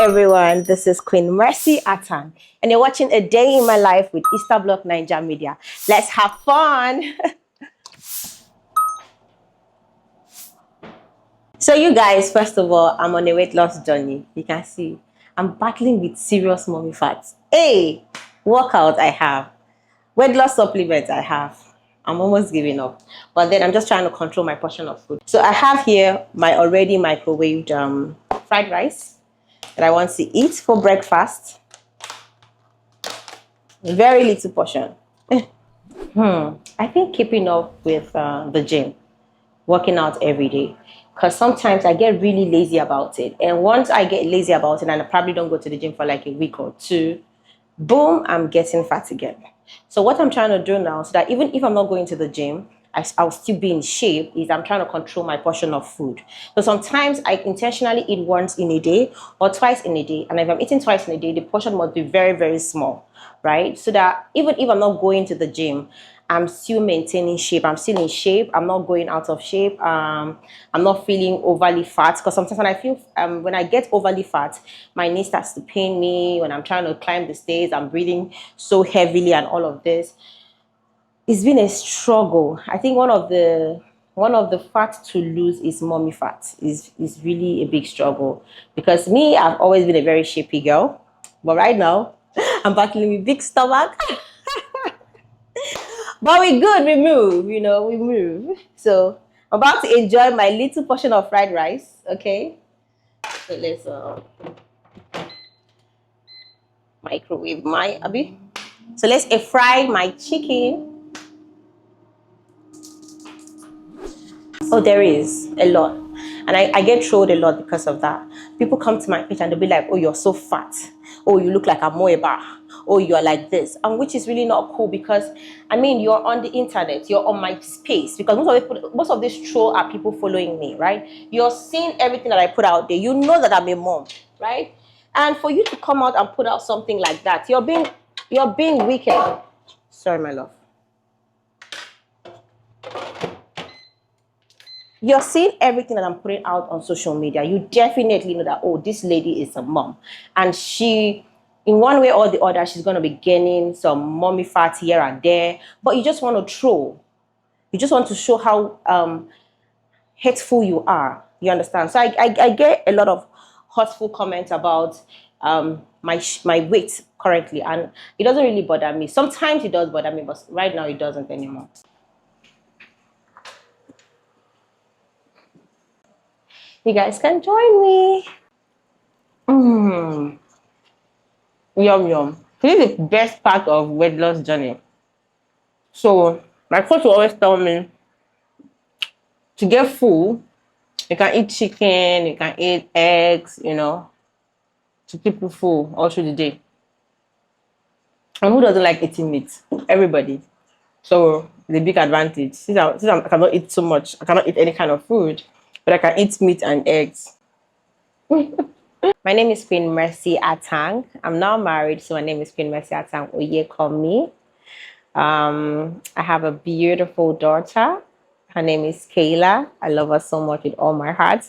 everyone, this is Queen Mercy Oyekanmi, and you're watching A Day in My Life with Easter Block Ninja Media. Let's have fun! So you guys, first of all, I'm on a weight loss journey. You can see, I'm battling with serious mommy fats. Hey, workout I have, weight loss supplements I have. I'm almost giving up. But then I'm just trying to control my portion of food. So I have here my already microwaved fried rice that I want to eat for breakfast. Very little portion. I think keeping up with the gym, working out every day, because sometimes I get really lazy about it. And once I get lazy about it and I probably don't go to the gym for like a week or two, boom, I'm getting fat again. So what I'm trying to do now, so that even if I'm not going to the gym, I'll still be in shape, is I'm trying to control my portion of food. So sometimes I intentionally eat once in a day or twice in a day. And if I'm eating twice in a day, the portion must be very, very small, right? So that even if I'm not going to the gym, I'm still maintaining shape. I'm still in shape. I'm not going out of shape. I'm not feeling overly fat, because sometimes when I feel when I get overly fat, my knee starts to pain me. When I'm trying to climb the stairs, I'm breathing so heavily and all of this. It's been a struggle. I think one of the fat to lose is mommy fat. Is really a big struggle, because me, I've always been a very shapy girl, but right now I'm battling with big stomach. But we good, we move, we move. So I'm about to enjoy my little portion of fried rice, okay? So let's microwave my Abby. So let's air fry my chicken. Oh, there is a lot. And I get trolled a lot because of that. People come to my page and they'll be like, oh, you're so fat. Oh, you look like a moeba. Oh, you're like this. And which is really not cool, because, I mean, you're on the internet. You're on my space. Because most of these troll are people following me, right? You're seeing everything that I put out there. You know that I'm a mom, right? And for you to come out and put out something like that, you're being wicked. Sorry, my love. You're seeing everything that I'm putting out on social media. You definitely know that, oh, this lady is a mom. And she, in one way or the other, she's going to be gaining some mommy fat here and there. But you just want to troll. You just want to show how hateful you are. You understand? So I get a lot of hurtful comments about my weight currently. And it doesn't really bother me. Sometimes it does bother me, but right now it doesn't anymore. You guys can join me. Yum, yum. This is the best part of weight loss journey. So my coach will always tell me, to get full, you can eat chicken, you can eat eggs, to keep you full all through the day. And who doesn't like eating meat? Everybody. So the big advantage. Since I cannot eat so much, I cannot eat any kind of food, but I can eat meat and eggs. My name is Queen Mercy Oyekanmi. I'm now married, so my name is Queen Mercy Oyekanmi. I have a beautiful daughter. Her name is Kayla. I love her so much with all my heart.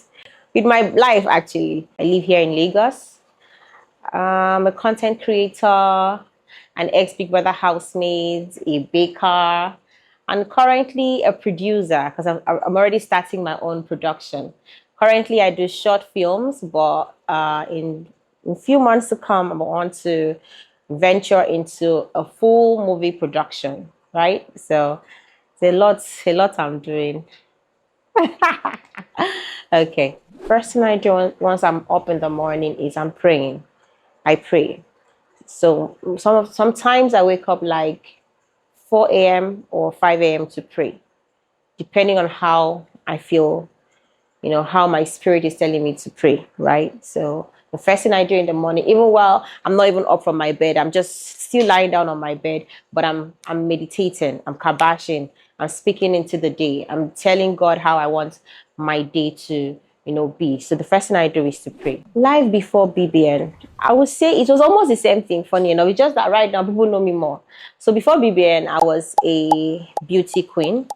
With my life, actually. I live here in Lagos. I'm a content creator, an ex-Big Brother housemate, a baker, and currently a producer, because I'm already starting my own production. Currently, I do short films, but in a few months to come, I want to venture into a full movie production, right? So it's a lot I'm doing. Okay. First thing I do once I'm up in the morning is I'm praying. I pray. So sometimes I wake up like 4 a.m. or 5 a.m. to pray, depending on how I feel, how my spirit is telling me to pray, right? So the first thing I do in the morning, even while I'm not even up from my bed, I'm just still lying down on my bed, but I'm meditating, I'm kabashing, I'm speaking into the day. I'm telling God how I want my day to, be. So the first thing I do is to pray. Life before BBN, I would say it was almost the same thing, funny enough. It's just that right now people know me more. So before BBN, I was a beauty queen.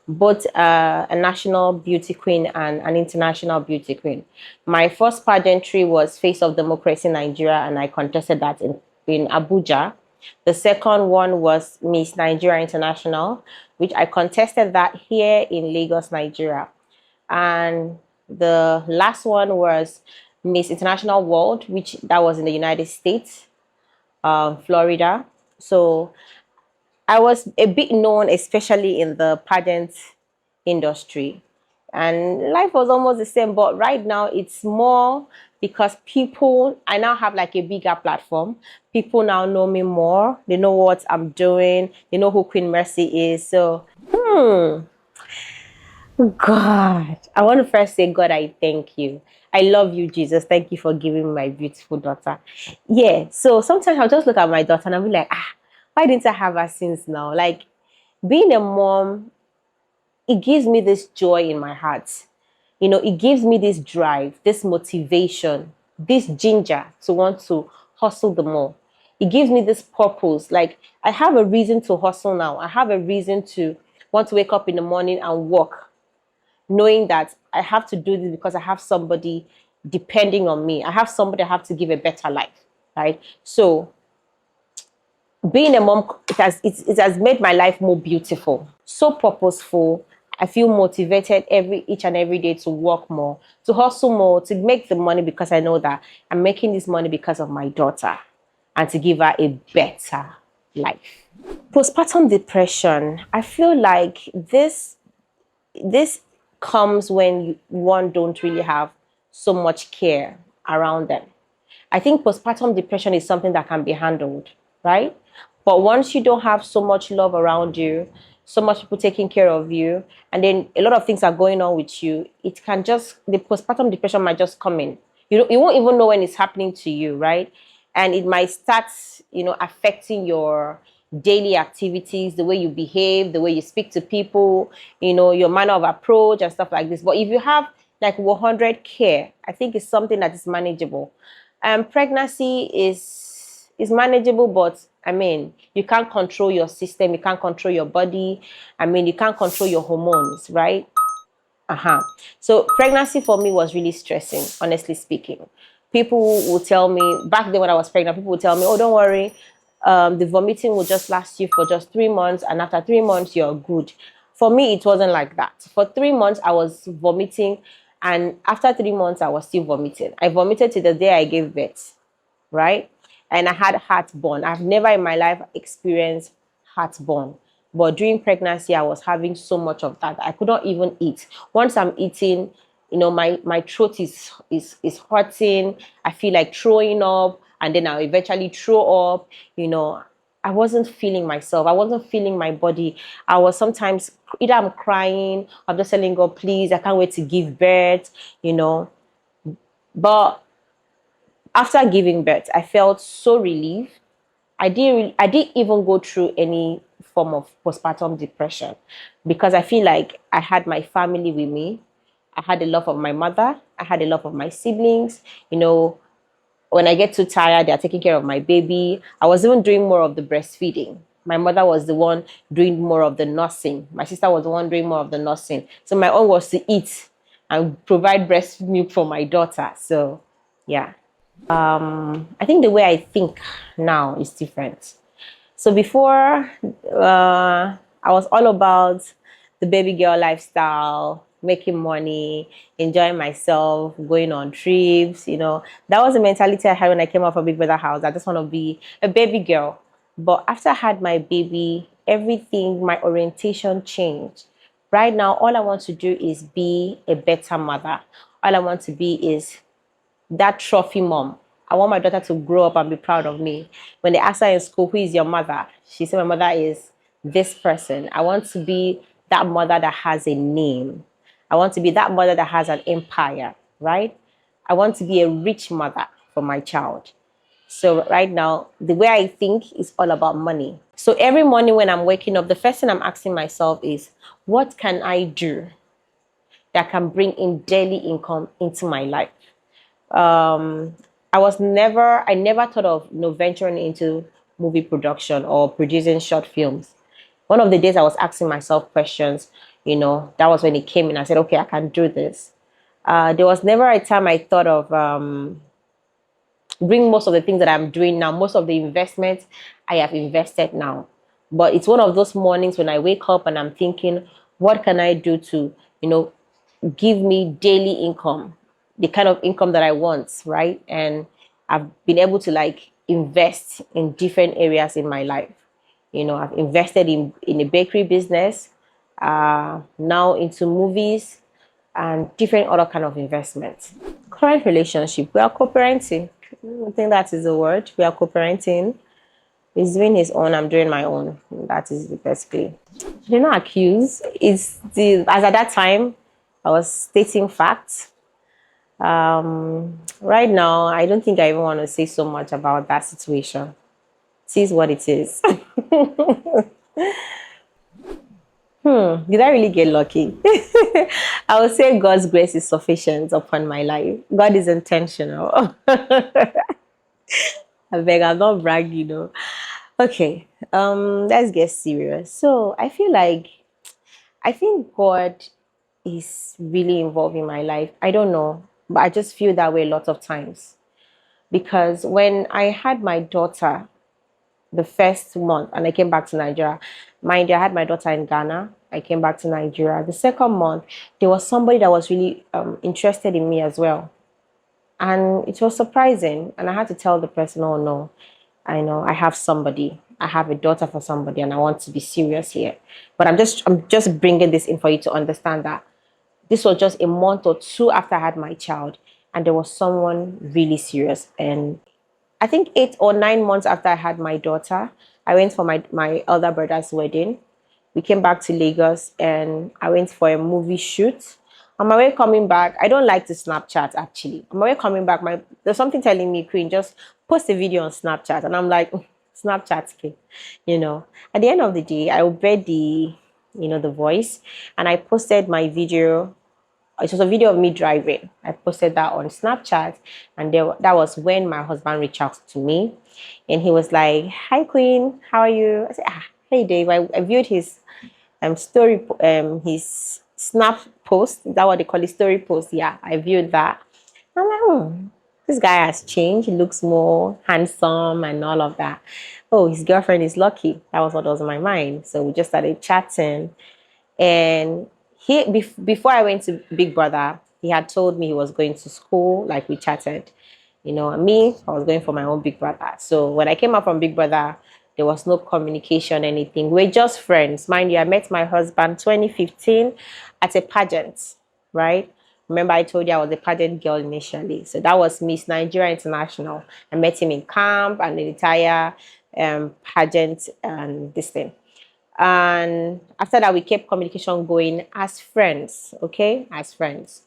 both a national beauty queen and an international beauty queen. My first pageantry was Face of Democracy Nigeria, and I contested that in Abuja. The second one was Miss Nigeria International, which I contested that here in Lagos, Nigeria. And the last one was Miss International World, which that was in the United States, Florida. So I was a bit known, especially in the pageant industry. And life was almost the same, but right now it's more because I now have like a bigger platform. People now know me more. They know what I'm doing. They know who Queen Mercy is. So, God, I want to first say, God, I thank you. I love you, Jesus. Thank you for giving me my beautiful daughter. Yeah. So sometimes I'll just look at my daughter and I'll be like, why didn't I have her since now? Like, being a mom, it gives me this joy in my heart. It gives me this drive, this motivation, this ginger to want to hustle the more. It gives me this purpose. Like, I have a reason to hustle now. I have a reason to want to wake up in the morning and work, knowing that I have to do this because I have somebody depending on me. I have somebody I have to give a better life, right? So being a mom, it has made my life more beautiful, so purposeful. I feel motivated each and every day to work more, to hustle more, to make the money because I know that I'm making this money because of my daughter and to give her a better life. Postpartum depression. I feel like this comes when one don't really have so much care around them. I think postpartum depression is something that can be handled, right? But once you don't have so much love around you, so much people taking care of you, and then a lot of things are going on with you, the postpartum depression might just come in. You won't even know when it's happening to you, right? And it might start, affecting your daily activities, the way you behave, the way you speak to people, your manner of approach and stuff like this. But if you have like 100 care, I think it's something that is manageable. Pregnancy is manageable, but I mean, you can't control your system, you can't control your body. I mean, you can't control your hormones, right? So pregnancy for me was really stressing, honestly speaking. People will tell me, back then when I was pregnant, people would tell me, oh, don't worry, the vomiting will just last you for just 3 months, and after 3 months, you're good. For me, it wasn't like that. For 3 months, I was vomiting, and after 3 months, I was still vomiting. I vomited to the day I gave birth, right? And I had heartburn. I've never in my life experienced heartburn. But during pregnancy, I was having so much of that. I could not even eat. Once I'm eating, my throat is hurting. I feel like throwing up, and then I'll eventually throw up. I wasn't feeling myself. I wasn't feeling my body. I was sometimes either I'm crying, I'm just telling God, please, I can't wait to give birth. But after giving birth, I felt so relieved. I didn't even go through any form of postpartum depression because I feel like I had my family with me. I had the love of my mother. I had the love of my siblings. When I get too tired, they're taking care of my baby. I was even doing more of the breastfeeding. My mother was the one doing more of the nursing. My sister was the one doing more of the nursing. So my own was to eat and provide breast milk for my daughter. So, yeah. I think the way I think now is different. So before, I was all about the baby girl lifestyle, making money, enjoying myself, going on trips. That was the mentality I had when I came out from Big Brother house. I just want to be a baby girl. But after I had my baby, everything, my orientation changed. Right now, all I want to do is be a better mother. All I want to be is that trophy mom. I want my daughter to grow up and be proud of me. When they ask her in school, who is your mother? She said, my mother is this person. I want to be that mother that has a name. I want to be that mother that has an empire, right? I want to be a rich mother for my child. So right now, the way I think is all about money. So every morning when I'm waking up, the first thing I'm asking myself is, what can I do that can bring in daily income into my life? I never thought of venturing into movie production or producing short films. One of the days I was asking myself questions, That was when it came in. I said, okay, I can do this. There was never a time I thought of bring most of the things that I'm doing now, most of the investments I have invested now. But it's one of those mornings when I wake up and I'm thinking, what can I do to, give me daily income, the kind of income that I want, right? And I've been able to like invest in different areas in my life. I've invested in a bakery business, now into movies and different other kind of investments. Current relationship, we are co-parenting. I think that is the word. We are co-parenting. He's doing his own, I'm doing my own. That is basically. You're not accused. It's the as at that time I was stating facts. Right now, I don't think I even want to say so much about that situation. It is what it is. Did I really get lucky? I would say God's grace is sufficient upon my life. God is intentional. I beg, I'm not bragging. Okay, let's get serious. So I think God is really involved in my life. I don't know, but I just feel that way a lot of times. Because when I had my daughter the first month and I came back to Nigeria, mind you, I had my daughter in Ghana. I came back to Nigeria. The second month, there was somebody that was really interested in me as well. And it was surprising. And I had to tell the person, oh no, I know I have somebody. I have a daughter for somebody and I want to be serious here. But I'm just bringing this in for you to understand that this was just a month or two after I had my child and there was someone really serious. And I think 8 or 9 months after I had my daughter, I went for my elder brother's wedding. We came back to Lagos and I went for a movie shoot. On my way coming back, I don't like to Snapchat actually. On my way coming back, there's something telling me, Queen, just post a video on Snapchat. And I'm like, Snapchat, okay. At the end of the day, I obeyed the voice and I posted my video. It was a video of me driving. I posted that on Snapchat, and that was when my husband reached out to me, and he was like, "Hi, Queen, how are you?" I said, "Hey, Dave." I viewed his story, his snap post. Is that what they call it? Story post? Yeah, I viewed that. I'm like, this guy has changed. He looks more handsome and all of that. Oh, his girlfriend is lucky. That was what was in my mind. So we just started chatting. And before I went to Big Brother, he had told me he was going to school, like we chatted. And me, I was going for my own Big Brother. So when I came out from Big Brother, there was no communication, anything. We're just friends. Mind you, I met my husband 2015 at a pageant, right? Remember, I told you I was a pageant girl initially. So that was Miss Nigeria International. I met him in camp and the entire pageant and this thing. And after that, we kept communication going as friends, okay? As friends.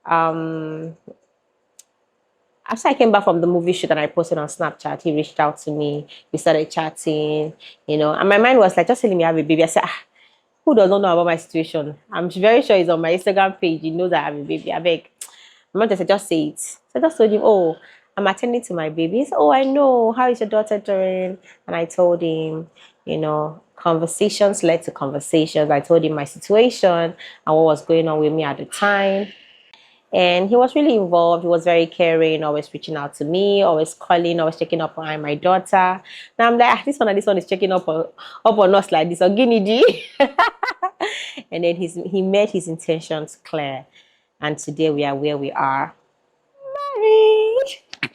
After I came back from the movie shoot and I posted on Snapchat, he reached out to me. We started chatting, and my mind was like, just telling me I have a baby. I said, who does not know about my situation? I'm very sure he's on my Instagram page. He knows that I have a baby. I beg. My mom just said, just say it. So I just told him, oh, I'm attending to my baby. He said, oh, I know. How is your daughter doing? And I told him, conversations led to conversations. I told him my situation and what was going on with me at the time. And he was really involved. He was very caring, always reaching out to me, always calling, always checking up on my daughter. Now I'm like, this one and this one is checking up on us like this, or guinea. And then he made his intentions clear. And today we are where we are. Married.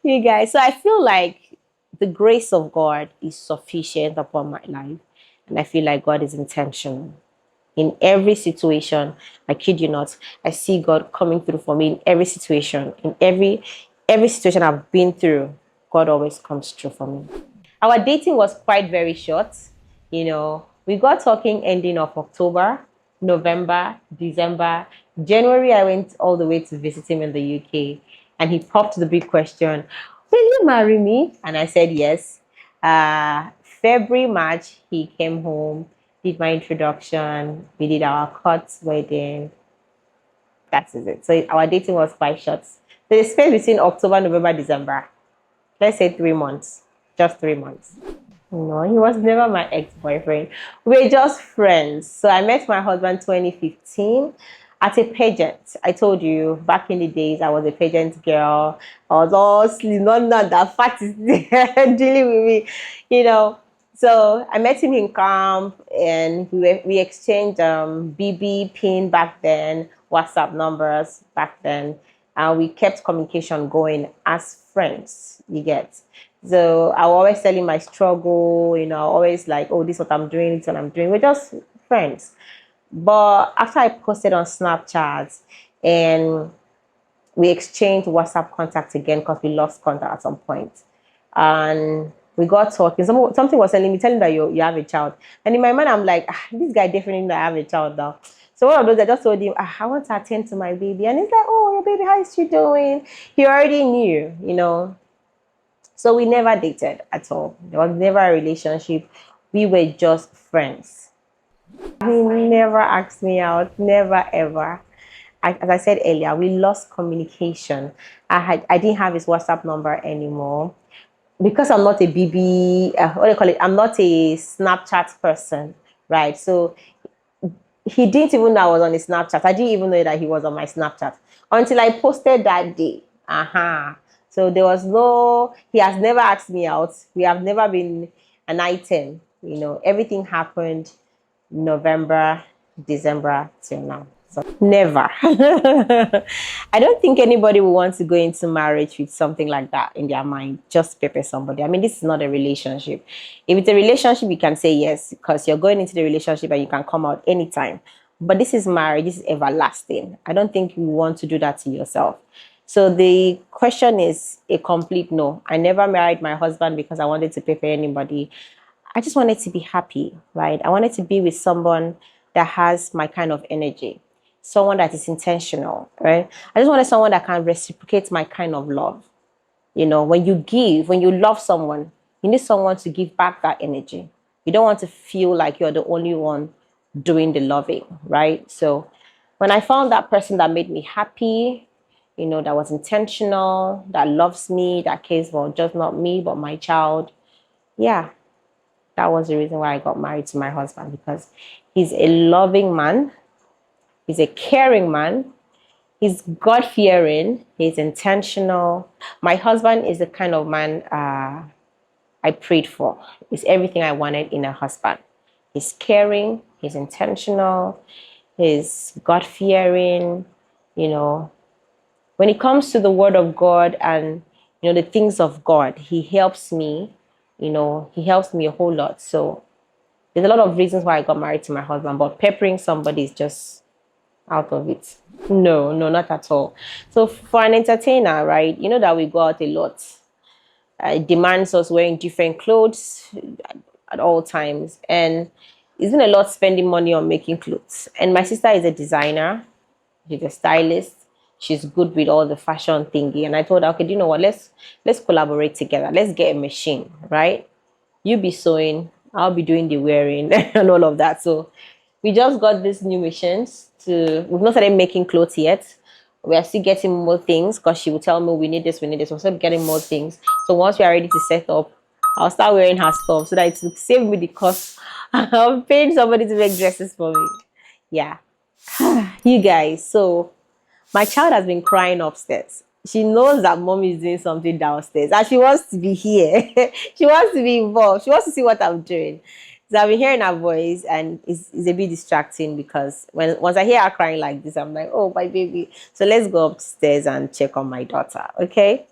You guys. So I feel like the grace of God is sufficient upon my life. And I feel like God is intentional. In every situation, I kid you not, I see God coming through for me in every situation. In every situation I've been through, God always comes through for me. Our dating was quite very short. We got talking ending of October, November, December. January, I went all the way to visit him in the UK. And he popped the big question, will you marry me? And I said yes. February, March, he came home, did my introduction. We did our court wedding. That is it. So our dating was quite short. So the space between October, November, December. Let's say 3 months. Just 3 months. No, he was never my ex-boyfriend. We're just friends. So I met my husband 2015 at a pageant. I told you back in the days I was a pageant girl. I was all slim, not that fat is there dealing with me, you know. So I met him in camp and we exchanged BB pin back then, WhatsApp numbers back then, and we kept communication going as friends. You get. So I will always tell him my struggle, always like, oh, this is what I'm doing, this is what I'm doing. We're just friends. But after I posted on Snapchat and we exchanged WhatsApp contacts again because we lost contact at some point. And we got talking. Something was telling that you have a child. And in my mind, I'm like, this guy definitely know I have a child now. So one of those, I just told him, I want to attend to my baby. And he's like, oh, your baby, how is she doing? He already knew. So we never dated at all. There was never a relationship. We were just friends. He never asked me out, never ever. As I said earlier, we lost communication. I didn't have his WhatsApp number anymore because I'm not a BB. What do you call it? I'm not a Snapchat person, right? So he didn't even know I was on his Snapchat. I didn't even know that he was on my Snapchat until I posted that day. So there was he has never asked me out. We have never been an item. Everything happened November, December till now. So never. I don't think anybody will want to go into marriage with something like that in their mind. Just pepper somebody. I mean, this is not a relationship. If it's a relationship, you can say yes because you're going into the relationship and you can come out anytime. But this is marriage. This is everlasting. I don't think you want to do that to yourself. So the question is a complete no. I never married my husband because I wanted to pay for anybody. I just wanted to be happy, right? I wanted to be with someone that has my kind of energy, someone that is intentional, right? I just wanted someone that can reciprocate my kind of love. When you love someone, you need someone to give back that energy. You don't want to feel like you're the only one doing the loving, right? So when I found that person that made me happy, that was intentional, that loves me, that cares for just not me, but my child, yeah, that was the reason why I got married to my husband, because he's a loving man, he's a caring man, he's God-fearing, he's intentional. My husband is the kind of man I prayed for. It's everything I wanted in a husband. He's caring, he's intentional, he's God-fearing. When it comes to the word of God and the things of God, he helps me. He helps me a whole lot. So there's a lot of reasons why I got married to my husband, but peppering somebody is just out of it. No, not at all. So for an entertainer, right, you know that we go out a lot. It demands us wearing different clothes at all times. And isn't a lot spending money on making clothes. And my sister is a designer. She's a stylist. She's good with all the fashion thingy. And I told her, okay, do you know what? Let's collaborate together. Let's get a machine, right? You be sewing, I'll be doing the wearing and all of that. So we just got these new machines we've not started making clothes yet. We are still getting more things because she will tell me we need this. We're still getting more things. So once we are ready to set up, I'll start wearing her stuff so that it will save me the cost of paying somebody to make dresses for me. Yeah. You guys, so my child has been crying upstairs. She knows that mom is doing something downstairs and she wants to be here. She wants to be involved. She wants to see what I'm doing. So I've been hearing her voice and it's a bit distracting because once I hear her crying like this, I'm like, oh, my baby. So let's go upstairs and check on my daughter, okay?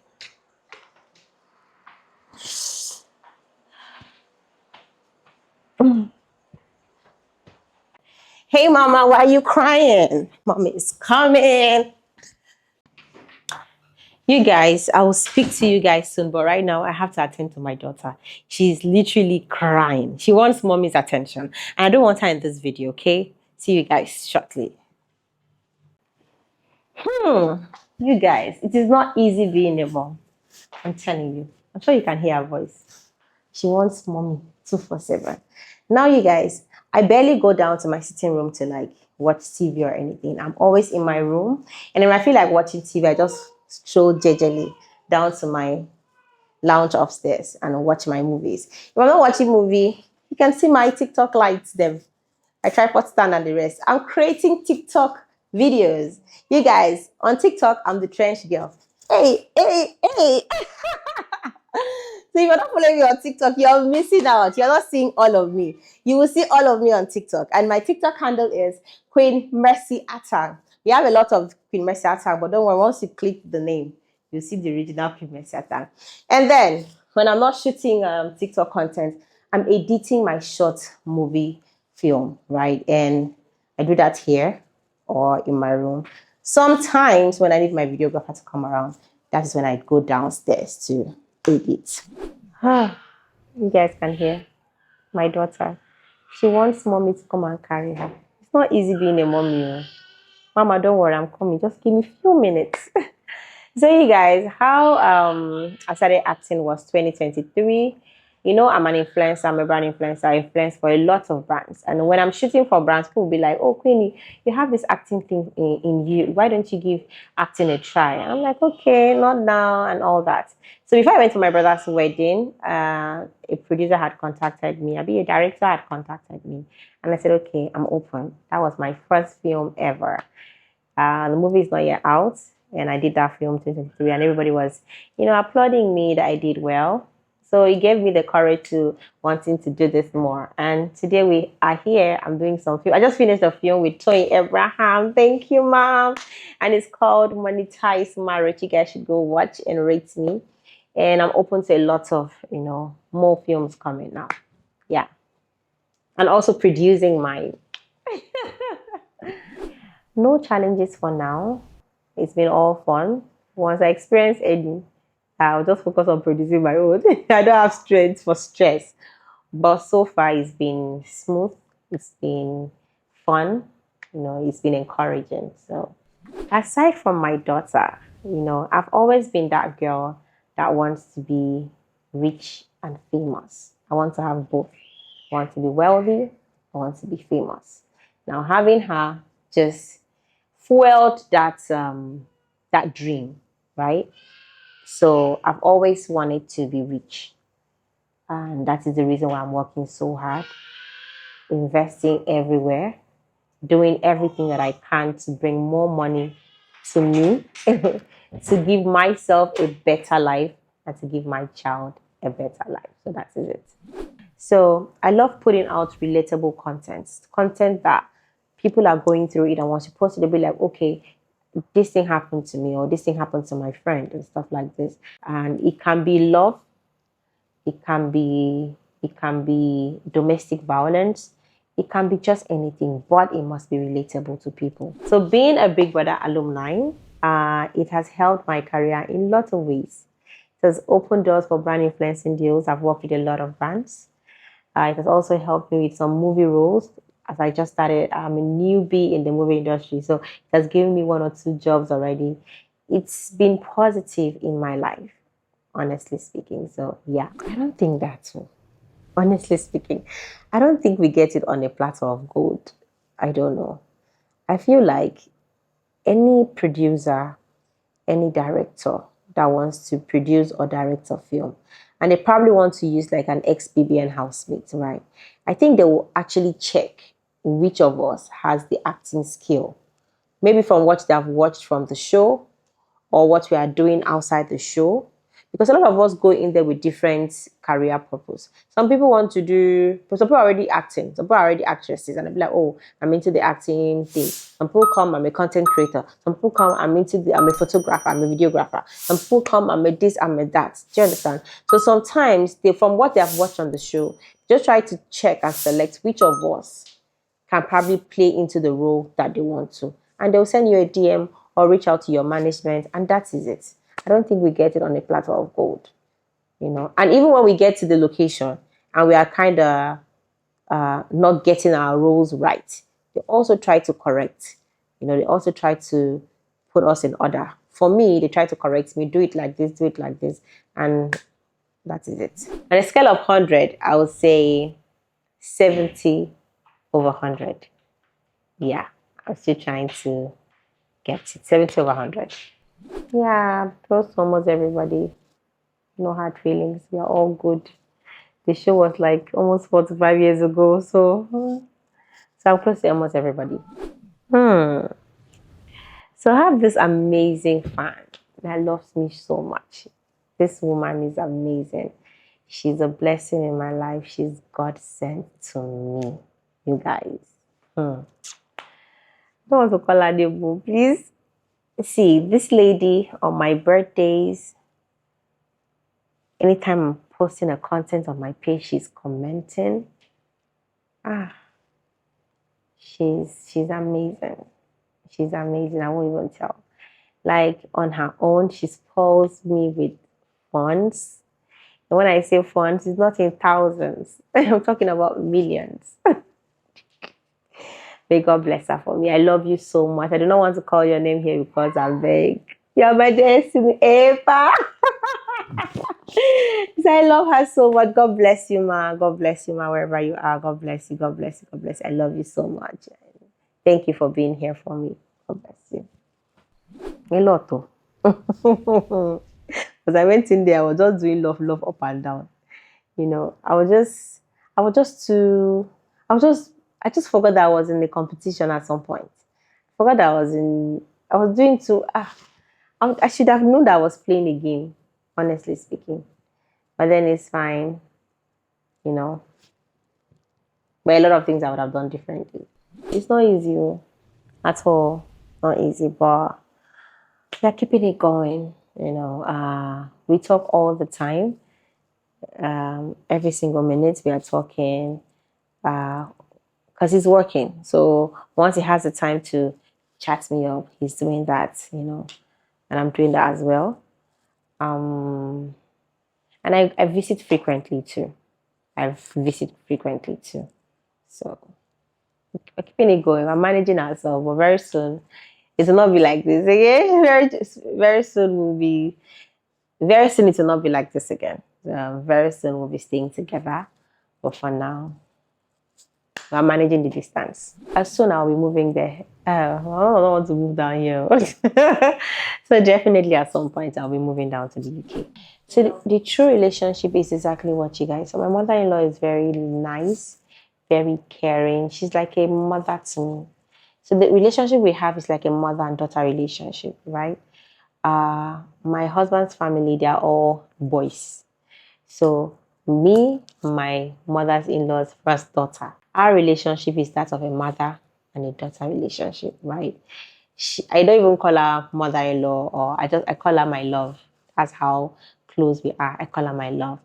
Hey, mama, why are you crying? Mommy is coming. You guys, I will speak to you guys soon, but right now I have to attend to my daughter. She's literally crying. She wants mommy's attention. And I don't want her in this video, okay? See you guys shortly. You guys, it is not easy being a mom. I'm telling you. I'm sure you can hear her voice. She wants mommy 24/7. Now, you guys, I barely go down to my sitting room to like watch TV or anything. I'm always in my room. And if I feel like watching TV, I just stroll gingerly down to my lounge upstairs and watch my movies. If I'm not watching movie, you can see my TikTok lights, them. I tripod stand and the rest. I'm creating TikTok videos. You guys, on TikTok, I'm the trench girl. Hey, hey, hey. So if you're not following me on TikTok, you're missing out. You're not seeing all of me. You will see all of me on TikTok. And my TikTok handle is Queen Mercy Oyekanmi. We have a lot of Queen Mercy Oyekanmi, but don't worry, once you click the name, you'll see the original Queen Mercy Oyekanmi. And then when I'm not shooting TikTok content, I'm editing my short movie film, right? And I do that here or in my room. Sometimes when I need my videographer to come around, that is when I go downstairs to edit. You guys can hear my daughter. She wants mommy to come and carry her. It's not easy being a mommy. Mama, don't worry, I'm coming. Just give me a few minutes. So you guys, how I started acting was 2023. You know, I'm an influencer, I'm a brand influencer. I influence for a lot of brands. And when I'm shooting for brands, people will be like, oh, Queenie, you have this acting thing in you. Why don't you give acting a try? And I'm like, okay, not now and all that. So before I went to my brother's wedding, a producer had contacted me. A director had contacted me. And I said, okay, I'm open. That was my first film ever. The movie is not yet out. And I did that film 2023, and everybody was, applauding me that I did well. So it gave me the courage to wanting to do this more. And today we are here. I'm doing some film. I just finished a film with Toyin Abraham. Thank you, Mom. And it's called Monetize Marriage. You guys should go watch and rate me. And I'm open to a lot of, more films coming now. Yeah. And also producing mine. No challenges for now. It's been all fun. Once I experience any, I'll just focus on producing my own. I don't have strength for stress. But so far, it's been smooth. It's been fun. It's been encouraging. So, aside from my daughter, I've always been that girl that wants to be rich and famous. I want to have both. I want to be wealthy. I want to be famous. Now, having her just fueled that dream, right? So I've always wanted to be rich, and that is the reason why I'm working so hard, investing everywhere, doing everything that I can to bring more money to me, to give myself a better life, and to give my child a better life. So that is it. So I love putting out relatable content that people are going through it, and once you post it, they'll be like, okay, this thing happened to me, or this thing happened to my friend, and stuff like this. And it can be love, it can be domestic violence, it can be just anything, but it must be relatable to people. So being a Big Brother alumni, it has helped my career in lots of ways. It has opened doors for brand influencing deals. I've worked with a lot of brands. It has also helped me with some movie roles. As I just started, I'm a newbie in the movie industry, so it has given me 1 or 2 jobs already. It's been positive in my life, honestly speaking. So yeah, I don't think that's all. Honestly speaking, I don't think we get it on a platter of gold. I don't know. I feel like any producer, any director that wants to produce or direct a film, and they probably want to use like an ex-BBN housemate, right? I think they will actually check which of us has the acting skill. Maybe from what they have watched from the show, or what we are doing outside the show. Because a lot of us go in there with different career purpose. Some people want to do, but some people are already acting. Some people are already actresses, and they'll be like, oh, I'm into the acting thing. Some people come, I'm a content creator. Some people come, I'm a photographer, I'm a videographer. Some people come, I'm a this, I'm a that. Do you understand? So sometimes from what they have watched on the show, just try to check and select which of us can probably play into the role that they want to. And they'll send you a DM or reach out to your management, and that is it. I don't think we get it on a platter of gold, And even when we get to the location and we are kind of not getting our roles right, they also try to correct. They also try to put us in order. For me, they try to correct me, do it like this, do it like this, and that is it. On a scale of 100, I would say 70 over 100. Yeah, I'm still trying to get it. 70 over 100. Yeah, close to almost everybody. No hard feelings. We are all good. The show was like almost 4 to 5 years ago, so I'm close to almost everybody. So I have this amazing fan that loves me so much. This woman is amazing. She's a blessing in my life. She's God sent to me, you guys. Don't want to call her name, please. See, this lady on my birthdays, anytime I'm posting a content on my page, she's commenting. She's amazing. She's amazing. I won't even tell. Like on her own, she spoils me with funds. And when I say funds, it's not in thousands. I'm talking about millions. May God bless her for me. I love you so much. I do not want to call your name here because I'm big. You're my destiny, Eva. So I love her so much. God bless you, ma. God bless you, ma, wherever you are. God bless you. God bless you. God bless you. I love you so much. Thank you for being here for me. God bless you. A lot, though. Because I went in there, I was just doing love up and down. You know, I was just too, I just forgot that I was in the competition at some point. Forgot that I was doing too, I should have known that I was playing a game, honestly speaking. But then it's fine, you know. But a lot of things I would have done differently. It's not easy at all. Not easy, but we're keeping it going. You know, we talk all the time. Every single minute we are talking because he's working. So once he has the time to chat me up, he's doing that, you know, and I'm doing that as well. And I visit frequently too. I've visited frequently too. So we're keeping it going. We're managing ourselves, but very soon it will not be like this again. Very soon very soon it will not be like this again. Very soon we'll be staying together. But for now, we're managing the distance. As soon I'll be moving there. I don't want to move down here. So definitely at some point I'll be moving down to the UK. So the true relationship is exactly what you guys. So my mother-in-law is very nice, very caring. She's like a mother to me. So the relationship we have is like a mother and daughter relationship, right? My husband's family, they are all boys. So me, my mother's in-law's first daughter, our relationship is that of a mother and a daughter relationship, right? I don't even call her mother-in-law, or I call her my love. That's how close we are. I call her my love.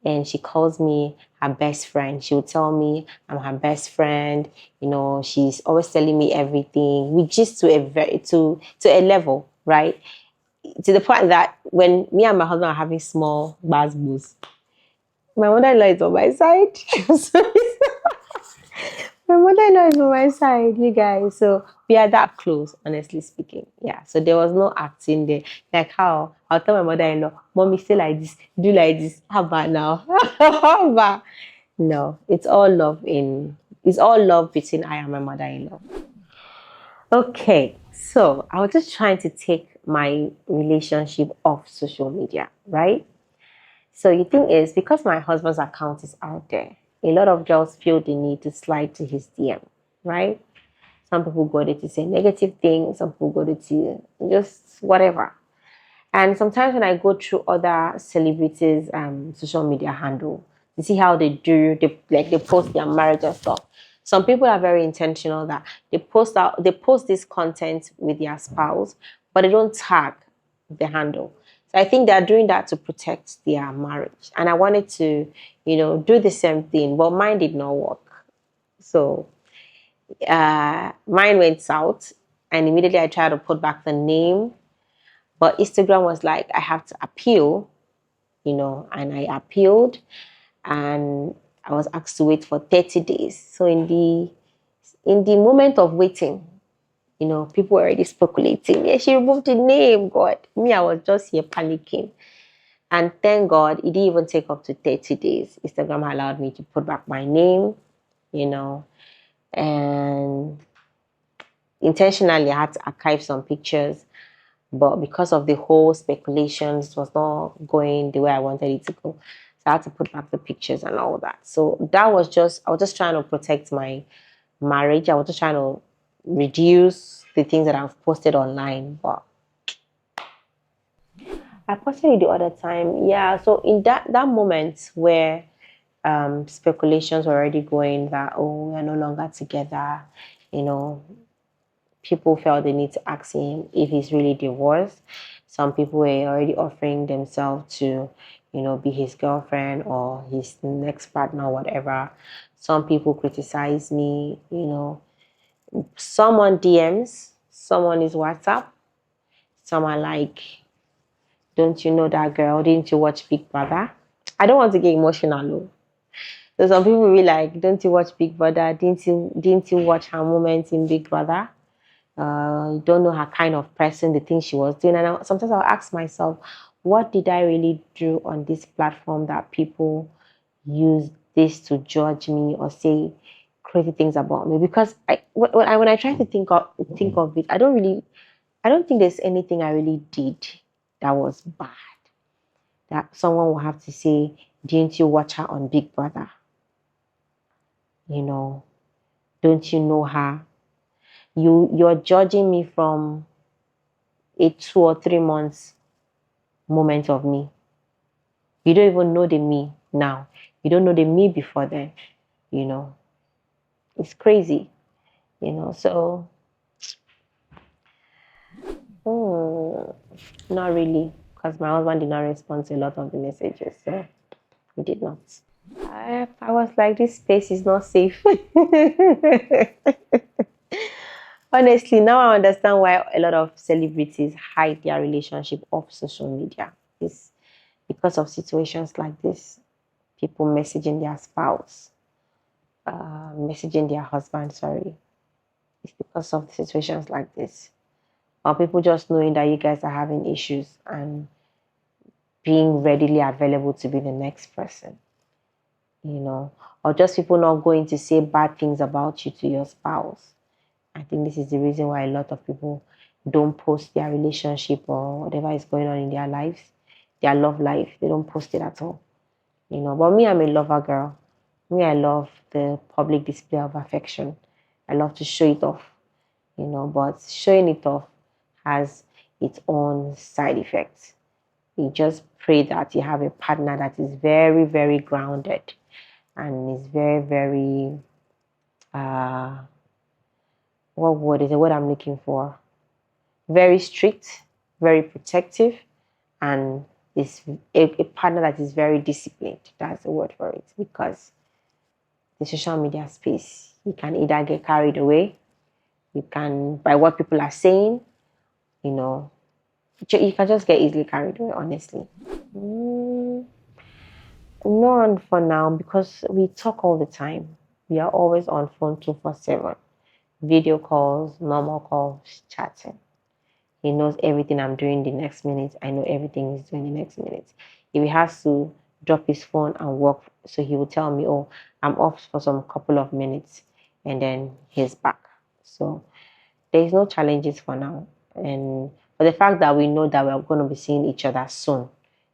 And she calls me her best friend. She will tell me I'm her best friend. You know, she's always telling me everything. We just to a level, right? To the point that when me and my husband are having small buzz, my mother-in-law is on my side. My mother-in-law is on my side, you guys. So we are that close, honestly speaking. Yeah. So there was no acting there. Like how I'll tell my mother-in-law, Mommy, say like this, do like this. How about now? How about? No, it's all love between I and my mother-in-law. Okay. So I was just trying to take my relationship off social media, right? So the thing is, because my husband's account is out there, a lot of girls feel the need to slide to his DM, right? Some people go there to say negative things, some people go there to just whatever. And sometimes when I go through other celebrities' social media handle to see how they post their marriage and stuff. Some people are very intentional that they post this content with their spouse, but they don't tag the handle. So I think they're doing that to protect their marriage. And I wanted to, do the same thing, but mine did not work. So mine went south, and immediately I tried to put back the name, but Instagram was like, I have to appeal, and I appealed, and I was asked to wait for 30 days. So in the moment of waiting, people were already speculating. Yeah, she removed the name, God. Me, I was just here panicking. And thank God, it didn't even take up to 30 days. Instagram allowed me to put back my name, and intentionally I had to archive some pictures. But because of the whole speculations, it was not going the way I wanted it to go. So I had to put back the pictures and all that. So I was just trying to protect my marriage. I was just trying to reduce the things that I've posted online. But I posted it the other time. Yeah. So in that moment where speculations were already going that, oh, we're no longer together, you know, people felt the need to ask him if he's really divorced. Some people were already offering themselves to, be his girlfriend or his next partner, whatever. Some people criticize me, someone DMs, someone is WhatsApp, someone like, don't you know that girl? Didn't you watch Big Brother? I don't want to get emotional, though. So some people will be like, don't you watch Big Brother? Didn't you watch her moments in Big Brother? You don't know her kind of person, the things she was doing. And sometimes I'll ask myself, what did I really do on this platform that people use this to judge me or say crazy things about me? Because when I try to think of it, I don't think there's anything I really did that was bad. That someone will have to say, didn't you watch her on Big Brother? Don't you know her? You're judging me from a 2 or 3 months moment of me. You don't even know the me now. You don't know the me before then. It's crazy. So not really, because my husband did not respond to a lot of the messages, so he did not. I was like, this space is not safe. Honestly, now I understand why a lot of celebrities hide their relationship off social media. It's because of situations like this. People messaging their spouse, messaging their husband, sorry. It's because of situations like this. Or people just knowing that you guys are having issues and being readily available to be the next person. Or just people not going to say bad things about you to your spouse. I think this is the reason why a lot of people don't post their relationship or whatever is going on in their lives, their love life. They don't post it at all. But me, I'm a lover girl. Me, I love the public display of affection. I love to show it off, but showing it off has its own side effects. You just pray that you have a partner that is very, very grounded and is very, very, what word is the word I'm looking for? Very strict, very protective, and is a partner that is very disciplined. That's the word for it. Because the social media space, you can either get carried away, you can, by what people are saying, you can just get easily carried away, honestly. None for now, because we talk all the time. We are always on phone 24/7. Video calls, normal calls, chatting. He knows everything I'm doing the next minute. I know everything he's doing the next minute. If he has to drop his phone and work, so he will tell me, oh, I'm off for some couple of minutes, and then he's back. So there's no challenges for now. And for the fact that we know that we're going to be seeing each other soon,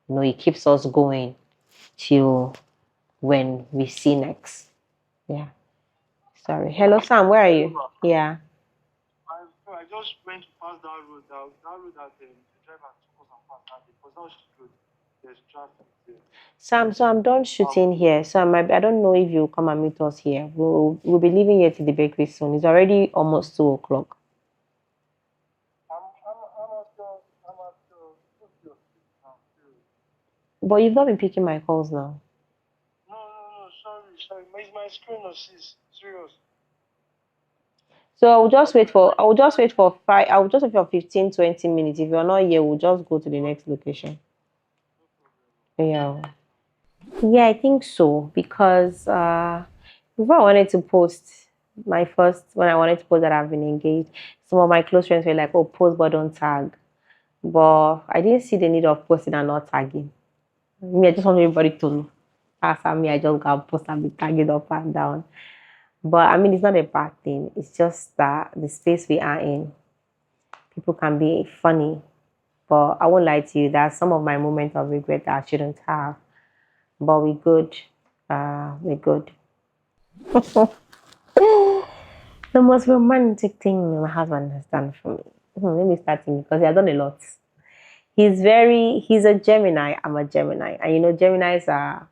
it keeps us going till when we see next. Yeah. Sorry. Hello, Sam. Where are you? Yeah. I just went to pass that road. That road that the driver took us and passed that because that was good. There's traffic there. Sam, so I'm done shooting here. So I don't know if you'll come and meet us here. We'll be leaving here to the bakery soon. It's already almost 2 o'clock. I'm at what's your street now? But you've not been picking my calls now. No, sorry. My screen was serious. So I will just wait for 15, 20 minutes. If you're not here, we'll just go to the next location. Yeah. Yeah, I think so. Because before I wanted to post when I wanted to post that I've been engaged, some of my close friends were like, oh, post but don't tag. But I didn't see the need of posting and not tagging. Me, I just want everybody to know. As for me, I just got post and be tagging up and down. But I mean, it's not a bad thing. It's just that the space we are in, people can be funny. But I won't lie to you, there are some of my moments of regret that I shouldn't have. But we're good. We're good. The most romantic thing my husband has done for me. Let me start thinking because he has done a lot. He's a Gemini. I'm a Gemini. And Geminis are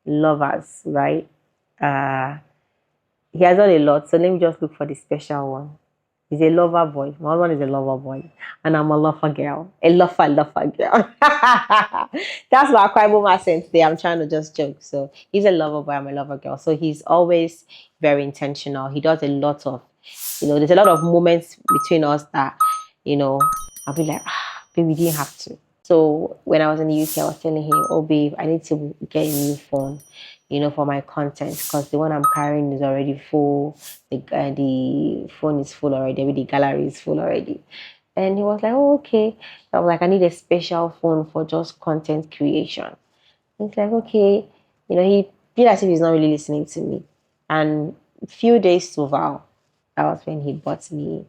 lovers, right? Uh, he has done a lot. So let me just look for the special one. He's a lover boy. My husband is a lover boy. And I'm a lover girl. A lover girl. That's my Bible accent today. I'm trying to just joke. So he's a lover boy. I'm a lover girl. So he's always very intentional. He does a lot of, there's a lot of moments between us that, I'll be like, baby, we didn't have to. So when I was in the UK, I was telling him, oh, babe, I need to get a new phone, for my content because the one I'm carrying is already full. The phone is full already. The gallery is full already. And he was like, oh, okay. I was like, I need a special phone for just content creation. He's like, okay. He feel as if he's not really listening to me. And a few days to vow, that was when he bought me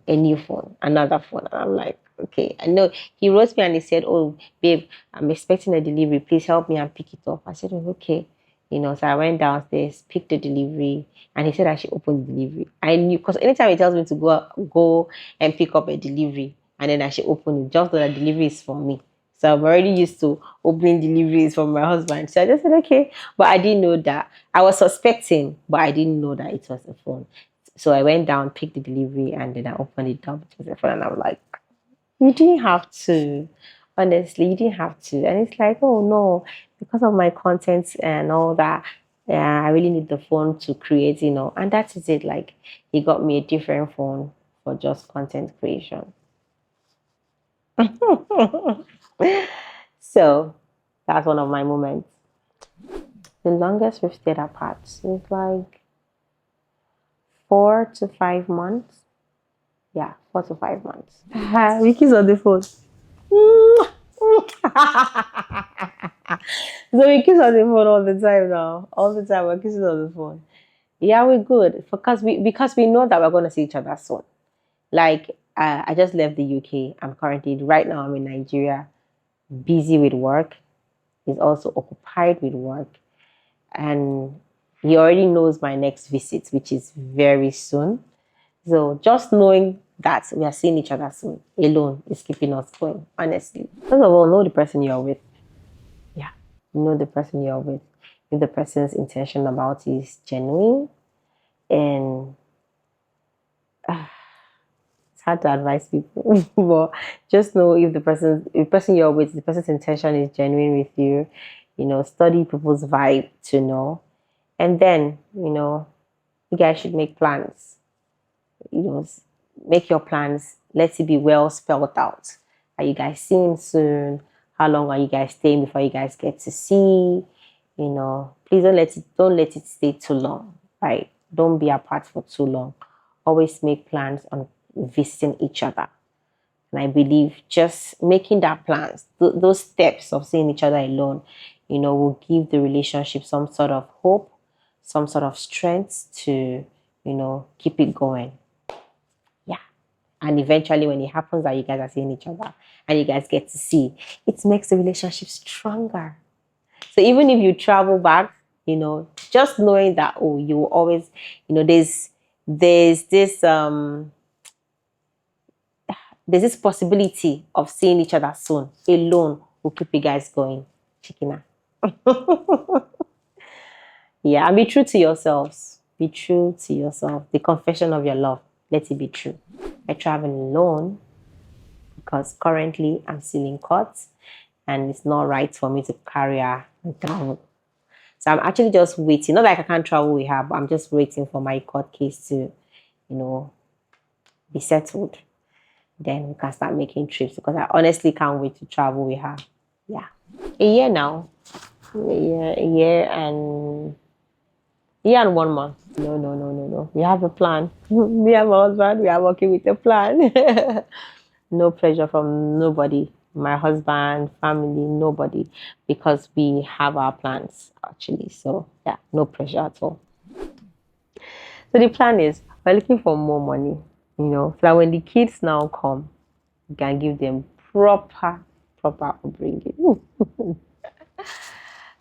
a new phone, another phone. And I'm like, okay. I know he wrote me and he said, oh, babe, I'm expecting a delivery. Please help me and pick it up. I said, oh, okay. So I went downstairs, picked the delivery, and he said I should open the delivery. I knew because anytime he tells me to go and pick up a delivery, and then I should open it, just so that delivery is for me. So I'm already used to opening deliveries from my husband. So I just said, okay. But I didn't know that. I was suspecting, but I didn't know that it was a phone. So I went down, picked the delivery, and then I opened it up. It was a phone, and I was like, you didn't have to. Honestly, you didn't have to. And it's like, oh no, because of my content and all that, yeah, I really need the phone to create, and that is it. Like, he got me a different phone for just content creation. So that's one of my moments. The longest we've stayed apart is like 4 to 5 months. Yeah, 4 to 5 months. We kiss on the phone. So we kiss on the phone all the time now. All the time we're kissing on the phone. Yeah, we're good because we know that we're gonna see each other soon. Like I just left the UK. I'm currently right now I'm in Nigeria, busy with work. He's also occupied with work. And he already knows my next visit, which is very soon. So just knowing that we are seeing each other soon alone is keeping us going, honestly. First of all, know the person you're with. Yeah. Know the person you're with. If the person's intention about it is genuine, and it's hard to advise people, but just know if the person you're with, the person's intention is genuine with you, study people's vibe to know. And then, you guys should make plans. Make your plans. Let it be well spelled out. Are you guys seeing soon? How long are you guys staying before you guys get to see? Please don't let it stay too long, right? Don't be apart for too long. Always make plans on visiting each other. And I believe just making that plans, those steps of seeing each other alone, will give the relationship some sort of hope, some sort of strength to, keep it going. Yeah. And eventually when it happens that you guys are seeing each other and you guys get to see, it makes the relationship stronger. So even if you travel back, just knowing that, oh, you will always, there's this possibility of seeing each other soon alone will keep you guys going. Chikina. Yeah, and be true to yourselves. Be true to yourself. The confession of your love. Let it be true. I travel alone because currently I'm still in court and it's not right for me to carry her and travel. So I'm actually just waiting. Not like I can't travel with her, but I'm just waiting for my court case to, be settled. Then we can start making trips because I honestly can't wait to travel with her. Yeah. A year now. A year and 1 month. No. We have a plan. Me and my husband, we are working with a plan. No pressure from nobody. My husband, family, nobody. Because we have our plans, actually. So, yeah, no pressure at all. So the plan is, we're looking for more money, so that when the kids now come, we can give them proper upbringing.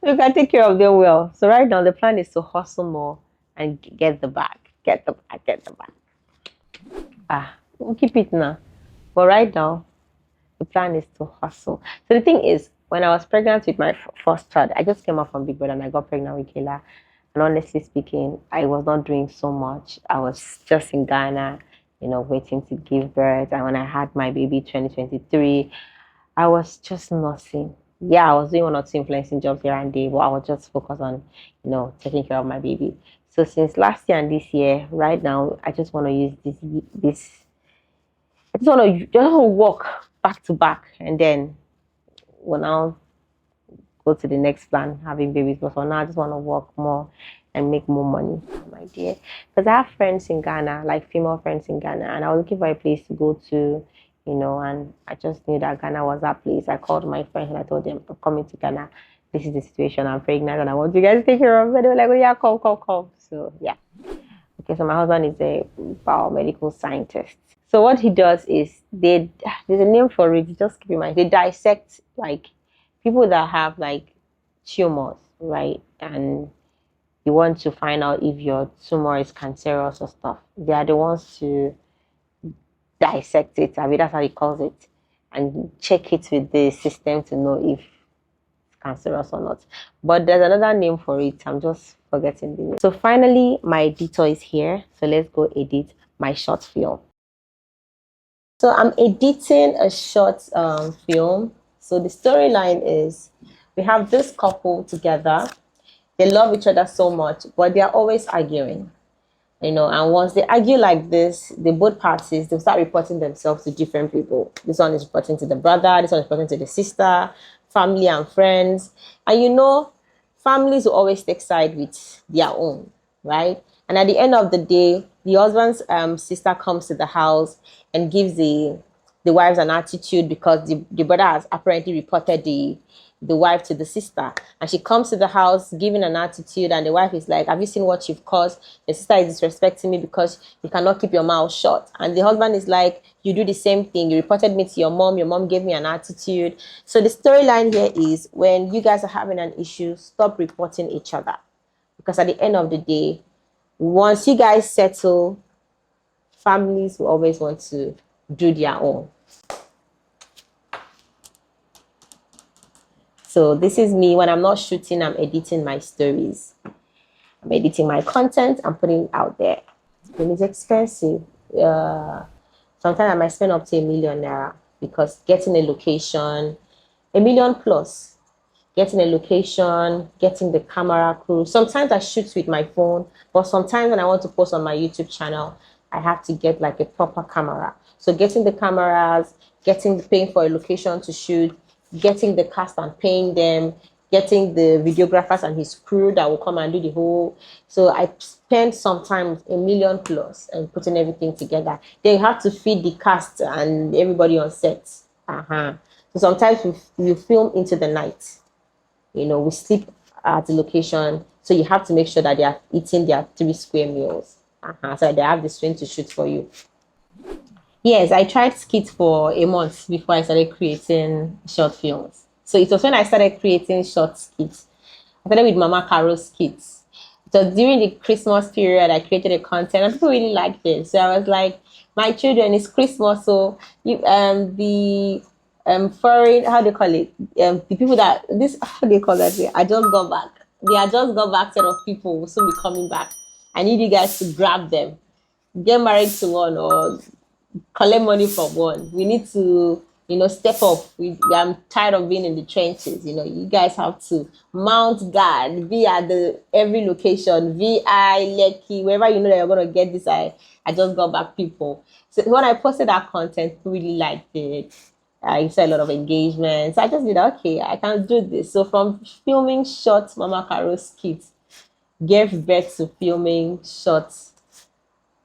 You can take care of them well. So right now the plan is to hustle more and get the bag. Get the bag, get the bag. We'll keep it now. But right now, the plan is to hustle. So the thing is, when I was pregnant with my first child, I just came out from Big Brother and I got pregnant with Kayla. And honestly speaking, I was not doing so much. I was just in Ghana, waiting to give birth. And when I had my baby 2023, I was just nursing. Yeah, I was doing one or two influencing jobs here and there, but I was just focused on, taking care of my baby. So since last year and this year, right now, I just want to use this. I just want to walk back to back, and then we'll now go to the next plan, having babies. But for now, I just want to work more and make more money, my dear. Because I have friends in Ghana, like female friends in Ghana, and I was looking for a place to go to, and I just knew that Ghana was that place. I called my friends and I told them, I'm coming to Ghana. This is the situation. I'm pregnant and I want you guys to take care of me. They were like, oh yeah, come. So yeah. Okay, so my husband is a biomedical scientist. So what he does is there's a name for it. Just keep in mind, they dissect like people that have like tumors, right? And you want to find out if your tumor is cancerous or stuff. They are the ones to dissect it. I mean, that's how he calls it, and check it with the system to know if it's cancerous or not. But there's another name for it. I'm just forgetting the name. So finally, my editor is here. So let's go edit my short film. So I'm editing a short film. So the storyline is we have this couple together. They love each other so much, but they are always arguing. And once they argue like this, the both parties, they'll start reporting themselves to different people. This one is reporting to the brother, this one is reporting to the sister, family and friends. And families will always take side with their own, right? And at the end of the day, the husband's sister comes to the house and gives the wives an attitude because the brother has apparently reported the wife to the sister, and she comes to the house giving an attitude, and the wife is like, have you seen what you've caused? The sister is disrespecting me because you cannot keep your mouth shut. And the husband is like, you do the same thing. You reported me to your mom gave me an attitude. So the storyline here is, when you guys are having an issue, stop reporting each other, because at the end of the day, once you guys settle, families will always want to do their own. So this is me when I'm not shooting. I'm editing my stories. I'm editing my content. I'm putting it out there. And it's expensive. Sometimes I might spend up to ₦1 million because getting a location, ₦1 million plus. Getting a location, getting the camera crew. Sometimes I shoot with my phone, but sometimes when I want to post on my YouTube channel, I have to get like a proper camera. So getting the cameras, paying for a location to shoot, getting the cast and paying them, getting the videographers and his crew that will come and do the whole. So I spend sometimes ₦1 million plus and putting everything together. Then you have to feed the cast and everybody on set. So sometimes we film into the night. We sleep at the location. So you have to make sure that they are eating their 3 square meals. So they have the strength to shoot for you. Yes, I tried skits for a month before I started creating short films. So it was when I started creating short skits. I started with Mama Caro's skits. It was during the Christmas period I created a content and people really liked it. So I was like, my children, it's Christmas, so the foreign, how do you call it? The people that how do you call that? I just got back. They just got back set of people will soon be coming back. I need you guys to grab them, get married to one or collect money from one. We need to, step up. I'm tired of being in the trenches. You guys have to mount guard, be at every location, VI, Lekki, wherever you know that you're going to get this. I just got back people. So when I posted that content, people really liked it. I saw a lot of engagement. So I just did, okay, I can do this. So from filming short Mama Caro skits, gave birth to filming short,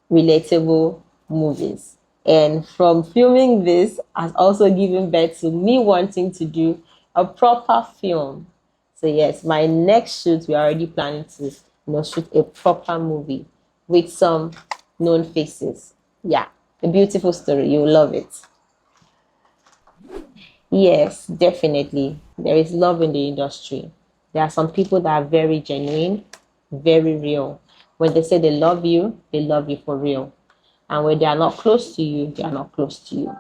relatable movies. And from filming this has also given birth to me wanting to do a proper film. So yes, my next shoot, we're already planning to shoot a proper movie with some known faces. Yeah, a beautiful story. You'll love it. Yes, definitely. There is love in the industry. There are some people that are very genuine, very real. When they say they love you for real. And when they are not close to you, they are not close to you.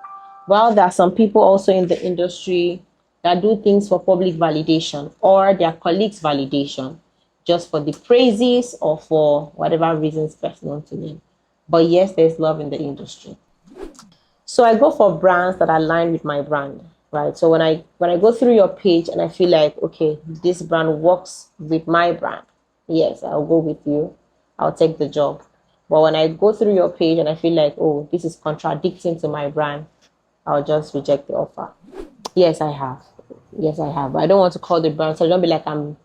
Well, there are some people also in the industry that do things for public validation or their colleagues' validation, just for the praises or for whatever reasons personal to them. But yes, there's love in the industry. So I go for brands that align with my brand, right? So when I go through your page and I feel like, okay, this brand works with my brand, yes, I'll go with you. I'll take the job. But when I go through your page and I feel like, oh, this is contradicting to my brand, I'll just reject the offer. Yes, I have. Yes, I have. I don't want to call the brand, so don't be like I'm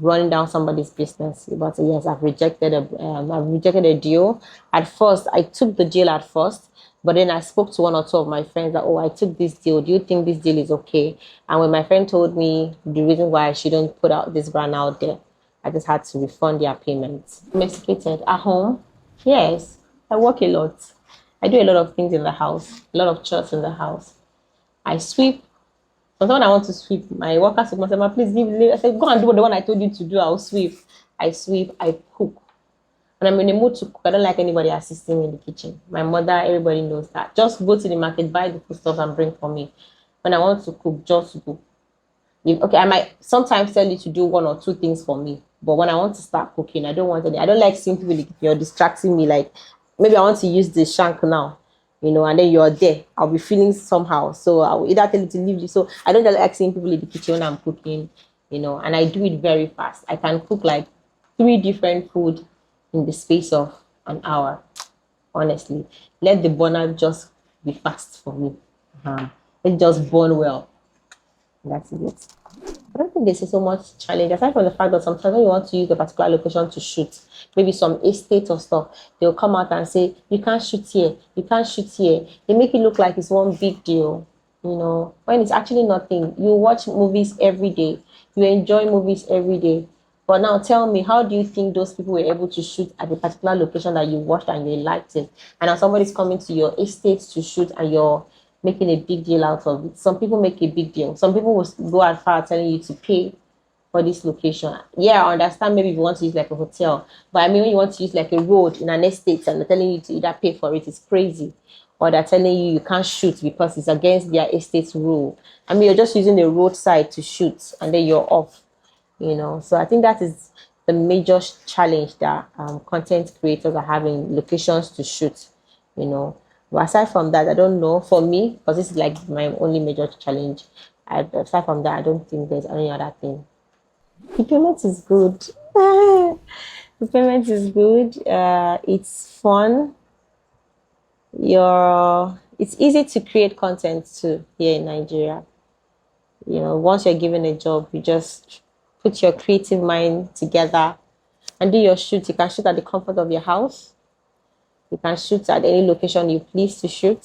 running down somebody's business. But yes, I've rejected a deal. At first, I took the deal at first, but then I spoke to one or two of my friends that, oh, I took this deal. Do you think this deal is okay? And when my friend told me the reason why I shouldn't put out this brand out there, I just had to refund their payments. Domesticated at home, yes, I work a lot. I do a lot of things in the house, a lot of chores in the house. I sweep. Sometimes when I want to sweep, my workers will say, "Ma, please leave." I said, go and do the one I told you to do. I'll sweep. I sweep. I cook. When I'm in the mood to cook, I don't like anybody assisting me in the kitchen. My mother, everybody knows that. Just go to the market, buy the food stuff and bring for me. When I want to cook, just go. Okay, I might sometimes tell you to do one or two things for me, but when I want to start cooking, I don't want any. I don't like seeing people like you're distracting me. Like maybe I want to use the shank now, and then you're there. I'll be feeling somehow, so I will either tell you to leave you. So I don't like seeing people in the kitchen when I'm cooking, and I do it very fast. I can cook like three different food in the space of an hour. Honestly, let the burner just be fast for me. It just burn well. That's it. I don't think there's so much challenge aside from the fact that sometimes when you want to use a particular location to shoot, maybe some estate or stuff, they'll come out and say, you can't shoot here, you can't shoot here. They make it look like it's one big deal, when it's actually nothing. You watch movies every day, you enjoy movies every day. But now tell me, how do you think those people were able to shoot at a particular location that you watched and you liked it? And now somebody's coming to your estate to shoot and you're making a big deal out of it. Some people make a big deal. Some people will go as far as telling you to pay for this location. Yeah, I understand maybe if you want to use like a hotel, but I mean when you want to use like a road in an estate and they're telling you to either pay for it, it's crazy. Or they're telling you can't shoot because it's against their estate rule. I mean, you're just using the roadside to shoot and then you're off, So I think that is the major challenge that content creators are having, locations to shoot, you know. But aside from that, I don't know. For me, because this is like my only major challenge, aside from that, I don't think there's any other thing. The payment is good. The payment is good. It's fun. It's easy to create content too here in Nigeria. Once you're given a job, you just put your creative mind together and do your shoot. You can shoot at the comfort of your house. You can shoot at any location you please to shoot.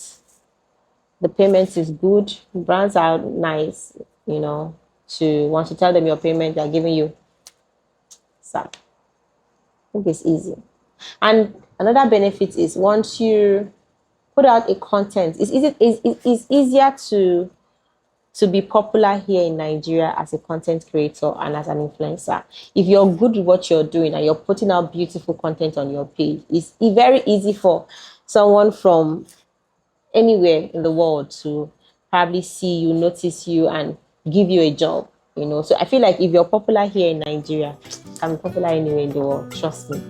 The payment is good. Brands are nice, once you tell them your payment, they're giving you. So I think it's easy. And another benefit is once you put out a content, it's easier to be popular here in Nigeria as a content creator and as an influencer. If you're good with what you're doing and you're putting out beautiful content on your page, it's very easy for someone from anywhere in the world to probably see you, notice you, and give you a job. So I feel like if you're popular here in Nigeria, you can be popular anywhere in the world. Trust me.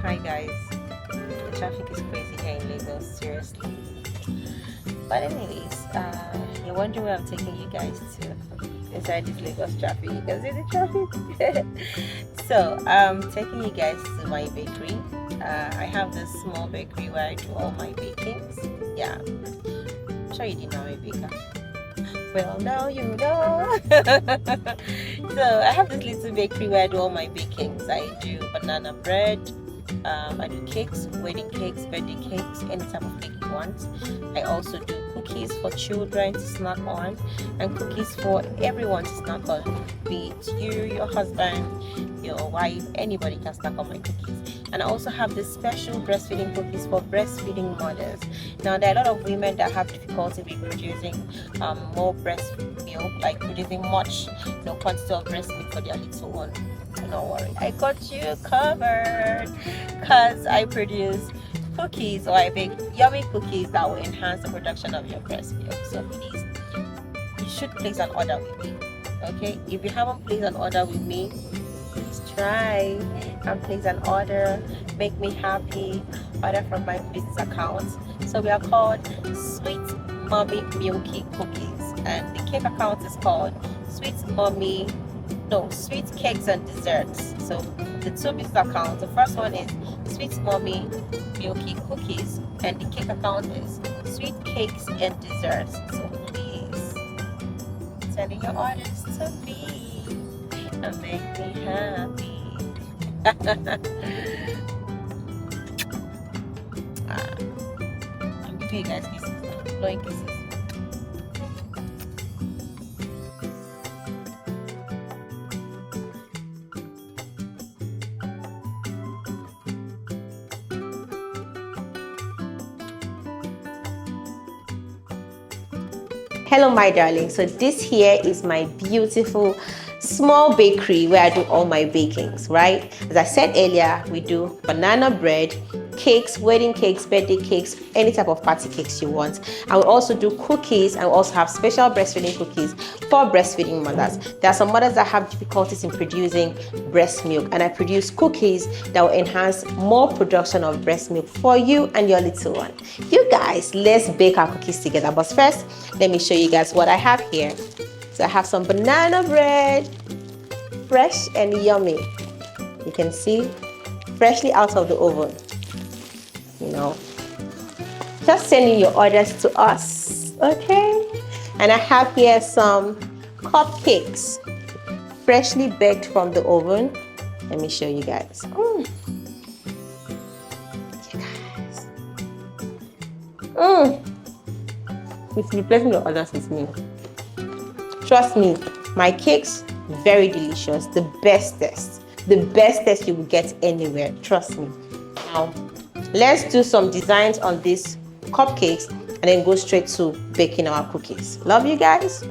Hi guys, the traffic is crazy here in Lagos, seriously. But anyways, you're wondering where I'm taking you guys to inside this Lagos traffic. You can see the traffic. So I'm taking you guys to my bakery. I have this small bakery where I do all my bakings. Yeah, I'm sure you didn't know I'm a baker. Well, now you know. So I have this little bakery where I do all my bakings. I do banana bread. I do cakes, wedding cakes, birthday cakes, any type of cake you want. I also do cookies for children to snack on, and cookies for everyone to snack on, be it you, your husband, your wife, anybody can snack on my cookies. And I also have the special breastfeeding cookies for breastfeeding mothers. Now, there are a lot of women that have difficulty with producing more breast milk, like producing much quantity of breast milk for their little one. Don't worry, I got you covered, because I produce cookies, or I bake yummy cookies that will enhance the production of your breast milk. So please, you should place an order with me. Okay, if you haven't placed an order with me, please try and place an order. Make me happy. Order from my business account. So we are called Sweet Mommy Milky Cookies, and the cake account is called Sweet Cakes and Desserts. So the two business accounts, the first one is Sweet Mommy Milky Cookies, and the cake account is Sweet Cakes and Desserts. So please send in your orders to me and make me happy. I'm giving you guys kisses now, blowing kisses. Hello my darling, so this here is my beautiful small bakery where I do all my bakings, right? As I said earlier, we do banana bread, cakes, wedding cakes, birthday cakes, any type of party cakes you want. And we also do cookies, and we also have special breastfeeding cookies for breastfeeding mothers. There are some mothers that have difficulties in producing breast milk, and I produce cookies that will enhance more production of breast milk for you and your little one. You guys, let's bake our cookies together. But first, let me show you guys what I have here. So I have some banana bread, fresh and yummy. You can see, freshly out of the oven. Just sending your orders to us, okay? And I have here some cupcakes, freshly baked from the oven. Let me show you guys. You guys. If you place your orders with me, trust me, my cakes, very delicious. The bestest you will get anywhere. Trust me. Now, let's do some designs on these cupcakes and then go straight to baking our cookies. Love you guys.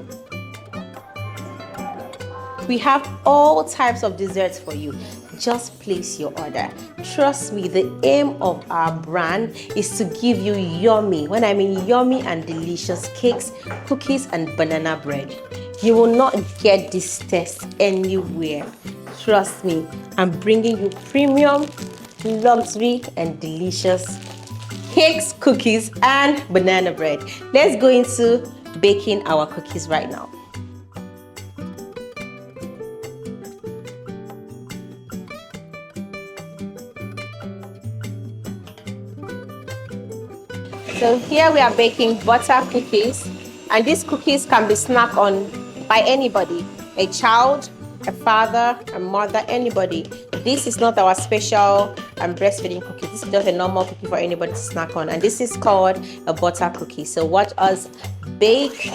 We have all types of desserts for you. Just place your order. Trust me, the aim of our brand is to give you yummy, when I mean yummy and delicious cakes, cookies, and banana bread. You will not get this taste anywhere. Trust me, I'm bringing you premium, luxury, and delicious cakes, cookies, and banana bread. Let's go into baking our cookies right now. So here we are baking butter cookies, and these cookies can be snacked on by anybody, a child, a father, a mother, anybody. This is not our special breastfeeding cookie. This is just a normal cookie for anybody to snack on, and this is called a butter cookie. So watch us bake.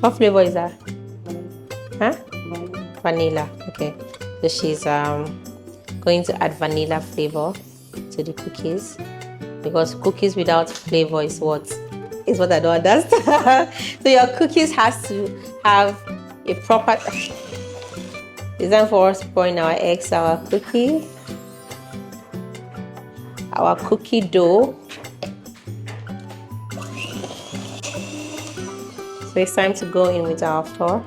What flavor is that? Huh? Vanilla. Okay. So she's going to add vanilla flavor to the cookies, because cookies without flavor is what I don't understand. So your cookies has to have a proper design for us pouring our eggs, our cookie dough. So it's time to go in with our flour.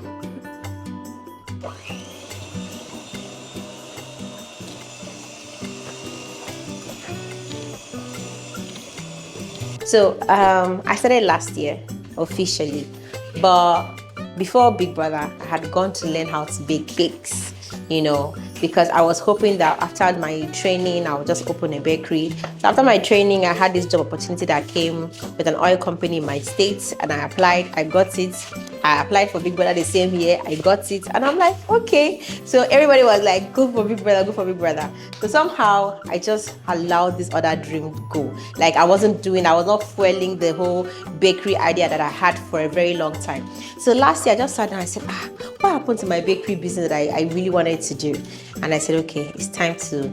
So I started last year officially, but before Big Brother, I had gone to learn how to bake cakes, because I was hoping that after my training, I would just open a bakery. So after my training, I had this job opportunity that came with an oil company in my state, and I applied, I got it. I applied for Big Brother the same year. I got it, and I'm like, okay. So everybody was like, go for Big Brother, go for Big Brother. So somehow I just allowed this other dream to go. Like I was not fueling the whole bakery idea that I had for a very long time. So last year I just sat down and I said, what happened to my bakery business that I really wanted to do? And I said, okay, it's time to,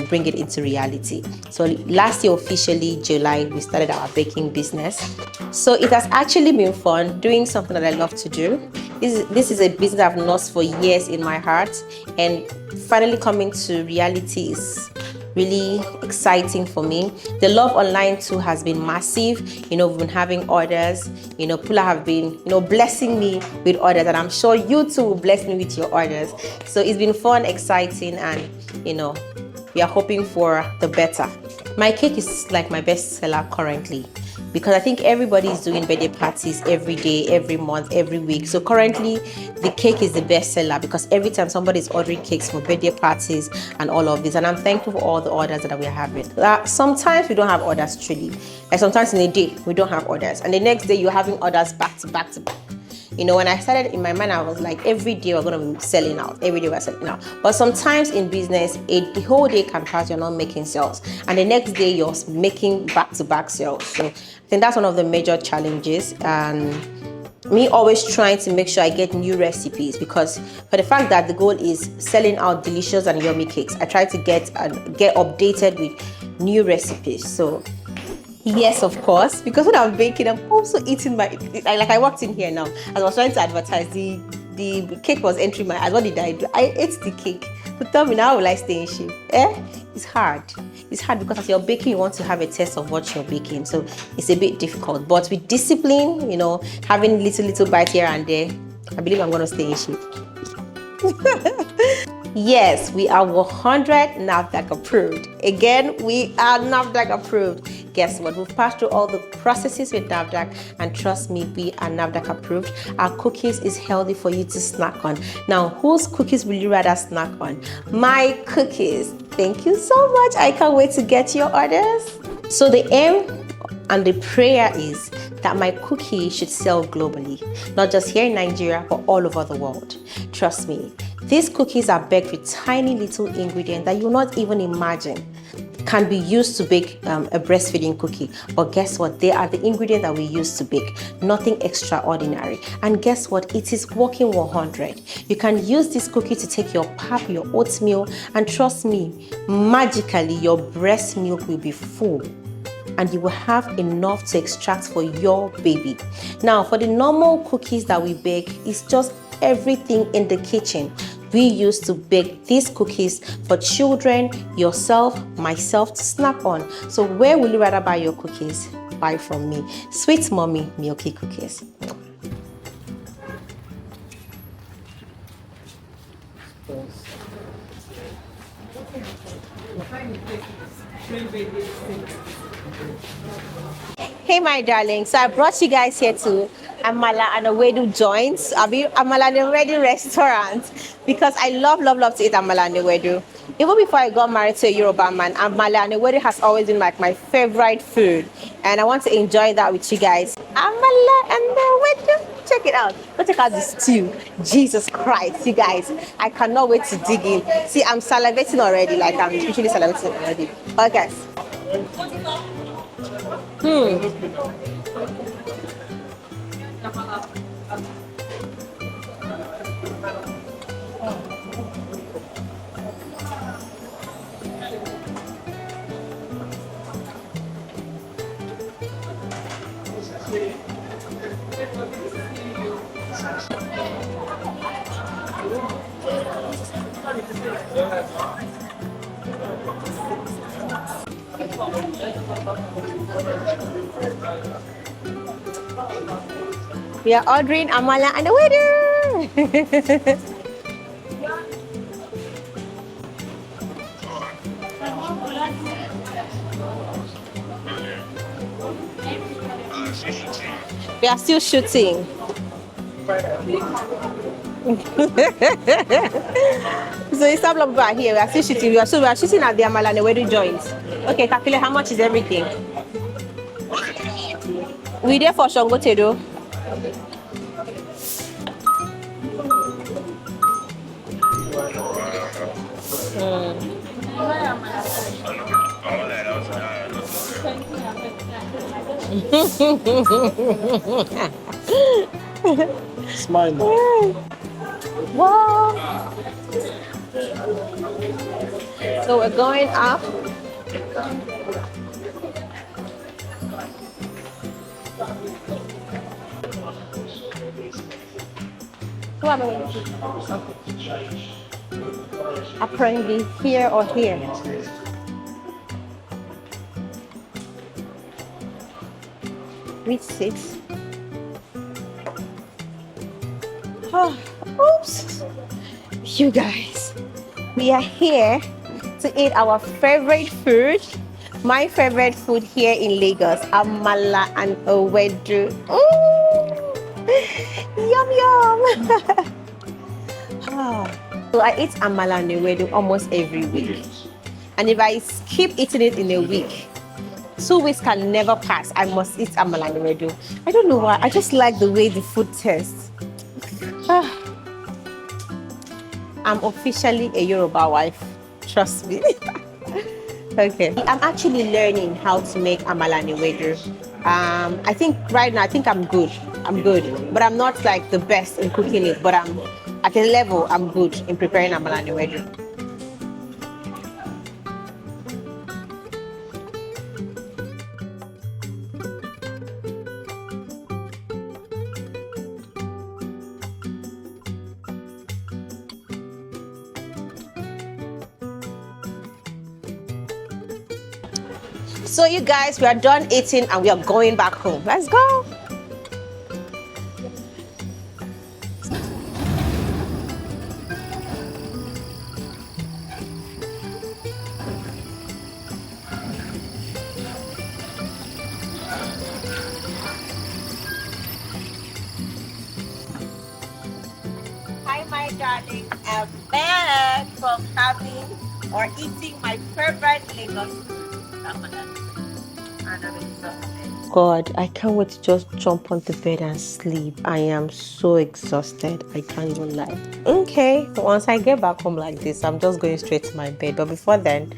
bring it into reality. So last year, officially July, we started our baking business. So it has actually been fun doing something that I love to do. This is a business I've nursed for years in my heart, and finally coming to reality is really exciting for me. The love online too has been massive. We've been having orders. People have been, blessing me with orders, and I'm sure you too will bless me with your orders. So it's been fun, exciting, and we are hoping for the better. My cake is like my best seller currently, because I think everybody is doing birthday parties every day, every month, every week. So currently, the cake is the best seller because every time somebody is ordering cakes for birthday parties and all of this. And I'm thankful for all the orders that we are having. Sometimes we don't have orders truly. Like sometimes in a day, we don't have orders. And the next day, you're having orders back to back to back. When I started in my mind, I was like, every day we're going to be selling out. Every day we're selling out. But sometimes in business, the whole day can pass, you're not making sales. And the next day, you're making back-to-back sales. So I think that's one of the major challenges. And me always trying to make sure I get new recipes, because for the fact that the goal is selling out delicious and yummy cakes, I try to get updated with new recipes. So yes, of course, because when I'm baking, I'm also eating I walked in here now, as I was trying to advertise, the cake was entering my eyes. What did I do? I ate the cake. But tell me, now how will I stay in shape? It's hard. It's hard because as you're baking, you want to have a taste of what you're baking. So it's a bit difficult. But with discipline, having little bite here and there, I believe I'm going to stay in shape. Yes, we are 100 NAFDAC approved. Again, we are NAFDAC approved. Guess what? We've passed through all the processes with NAFDAC, and trust me, we are NAFDAC approved. Our cookies is healthy for you to snack on. Now, whose cookies will you rather snack on? My cookies. Thank you so much. I can't wait to get your orders. So the aim and the prayer is that my cookie should sell globally, not just here in Nigeria, but all over the world. Trust me, these cookies are baked with tiny little ingredients that you'll not even imagine can be used to bake a breastfeeding cookie. But guess what? They are the ingredients that we use to bake. Nothing extraordinary. And guess what? It is working 100. You can use this cookie to take your pap, your oatmeal, and trust me, magically your breast milk will be full, and you will have enough to extract for your baby. Now, for the normal cookies that we bake, it's just everything in the kitchen. We used to bake these cookies for children, yourself, myself to snack on. So where will you rather buy your cookies? Buy from me. Sweet Mommy Milky Cookies. Hey, my darling. So I brought you guys here to Amala and Ewedu joints. Amala and Ewedu restaurant, because I love to eat Amala and Ewedu. Even before I got married to a Yoruba man, Amala and Ewedu has always been like my favorite food, and I want to enjoy that with you guys. Amala and Ewedu. Check it out. Go check out this stew. Jesus Christ, you guys. I cannot wait to dig in. See, I'm salivating already. Like I'm usually salivating already. Okay. We are ordering Amala and Ewedu. We are still shooting. So it's a lot of here. We are still shooting. We are shooting at the Amala and Ewedu joints. Okay, calculate how much is everything. We there for Shongo Tedo. Smile now. Wow. So we're going up. Apparently here or here. Which six? Oh, oops. You guys, we are here to eat our favorite food. My favorite food here in Lagos, amala and ewedu. Yum yum. Ah. So I eat amala and ewedu almost every week. And if I skip eating it in a week, 2 weeks can never pass. I must eat amala and ewedu. I don't know why. I just like the way the food tastes. Ah. I'm officially a Yoruba wife. Trust me. Okay. I'm actually learning how to make amala and ewedu. I think right now, I think I'm good. I'm good. But I'm not like the best in cooking it. But I'm at a level, I'm good in preparing amala and ewedu. So you guys, we are done eating and we are going back home. Let's go. Hi, my darling. I'm back from having or eating my favorite Lagos food. God, I can't wait to just jump onto bed and sleep. I am so exhausted. I can't even lie. Okay, once I get back home like this, I'm just going straight to my bed. But before then,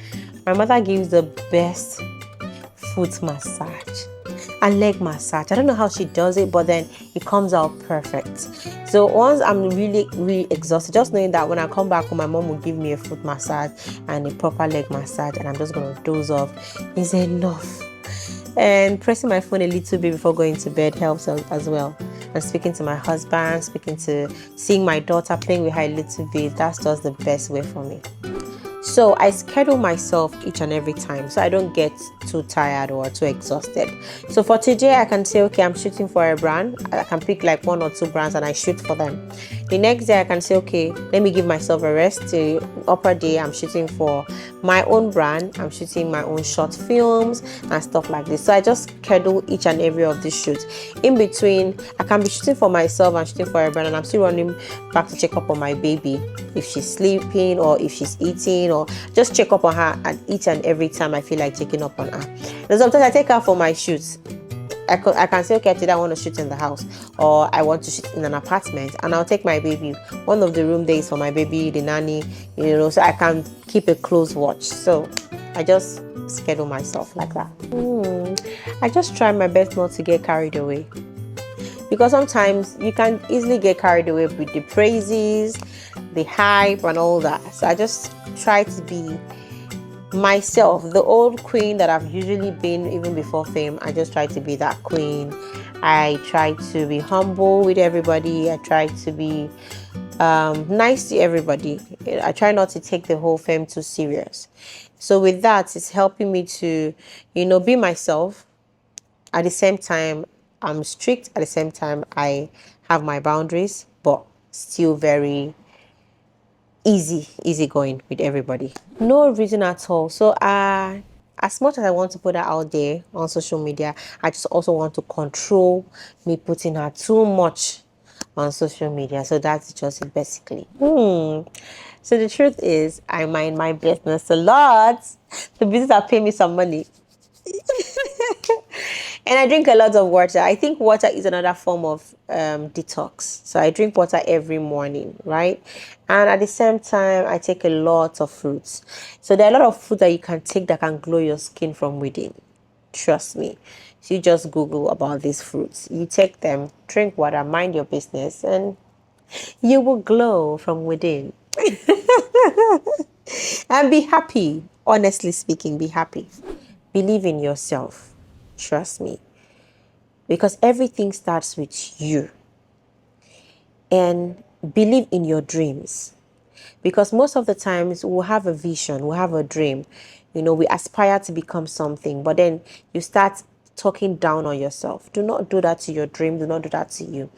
my mother gives the best foot massage and leg massage. I don't know how she does it, but then it comes out perfect. So once I'm really exhausted, just knowing that when I come back home, my mom will give me a foot massage and a proper leg massage, and I'm just gonna doze off is enough. And pressing my phone a little bit before going to bed helps as well. And speaking to my husband, seeing my daughter, playing with her a little bit, that's just the best way for me. So I schedule myself each and every time so I don't get too tired or too exhausted. So for today, I can say, okay, I'm shooting for a brand. I can pick like 1 or 2 brands and I shoot for them. The next day, I can say, okay, let me give myself a rest. The upper day, I'm shooting for my own brand. I'm shooting my own short films and stuff like this. So I just schedule each and every of these shoots. In between, I can be shooting for myself and shooting for a brand, and I'm still running back to check up on my baby if she's sleeping or if she's eating, or just check up on her at each and every time I feel like checking up on her. And sometimes I take her for my shoots. I can say, okay, today I want to shoot in the house, or I want to shoot in an apartment, and I'll take my baby. One of the room days for my baby, the nanny, so I can keep a close watch. So I just schedule myself like that. I just try my best not to get carried away, because sometimes you can easily get carried away with the praises, the hype, and all that. So I just try to be myself, the old queen that I've usually been even before fame. I just try to be that queen. I try to be humble with everybody. I try to be nice to everybody. I try not to take the whole fame too serious. So with that, it's helping me to, be myself. At the same time, I'm strict. At the same time, I have my boundaries, but still very easy going with everybody. No reason at all. So as much as I want to put her out there on social media, I just also want to control me putting her too much on social media. So that's just it basically. So the truth is, I mind my business a lot. The business that pay me some money. And I drink a lot of water. I think water is another form of detox. So I drink water every morning, right? And at the same time, I take a lot of fruits. So there are a lot of fruits that you can take that can glow your skin from within. Trust me. you just Google about these fruits. You take them, drink water, mind your business, and you will glow from within. And be happy. Honestly speaking, be happy. Believe in yourself. Trust me. Because everything starts with you. And believe in your dreams. Because most of the times we'll have a vision, we'll have a dream. We aspire to become something, but then you start talking down on yourself. Do not do that to your dream. Do not do that to you.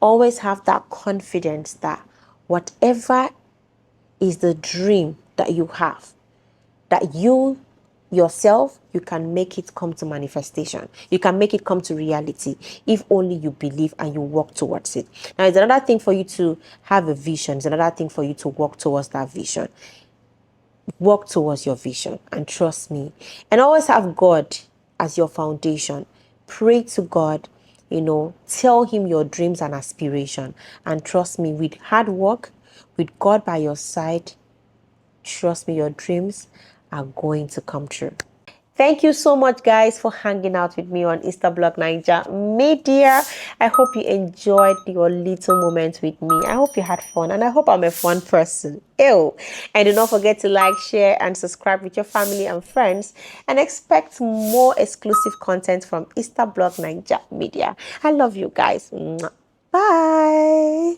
Always have that confidence that whatever is the dream that you have, that you yourself, you can make it come to manifestation. You can make it come to reality if only you believe and you work towards it. Now, it's another thing for you to have a vision. It's another thing for you to work towards that vision. Work towards your vision and trust me. And always have God as your foundation. Pray to God, tell him your dreams and aspiration. And trust me, with hard work, with God by your side, trust me, your dreams are going to come true. Thank you so much, guys, for hanging out with me on Instablog Niger Media. I hope you enjoyed your little moments with me. I hope you had fun, and I hope I'm a fun person. Ew. And do not forget to like, share, and subscribe with your family and friends, and expect more exclusive content from Instablog Niger Media. I love you guys. Bye.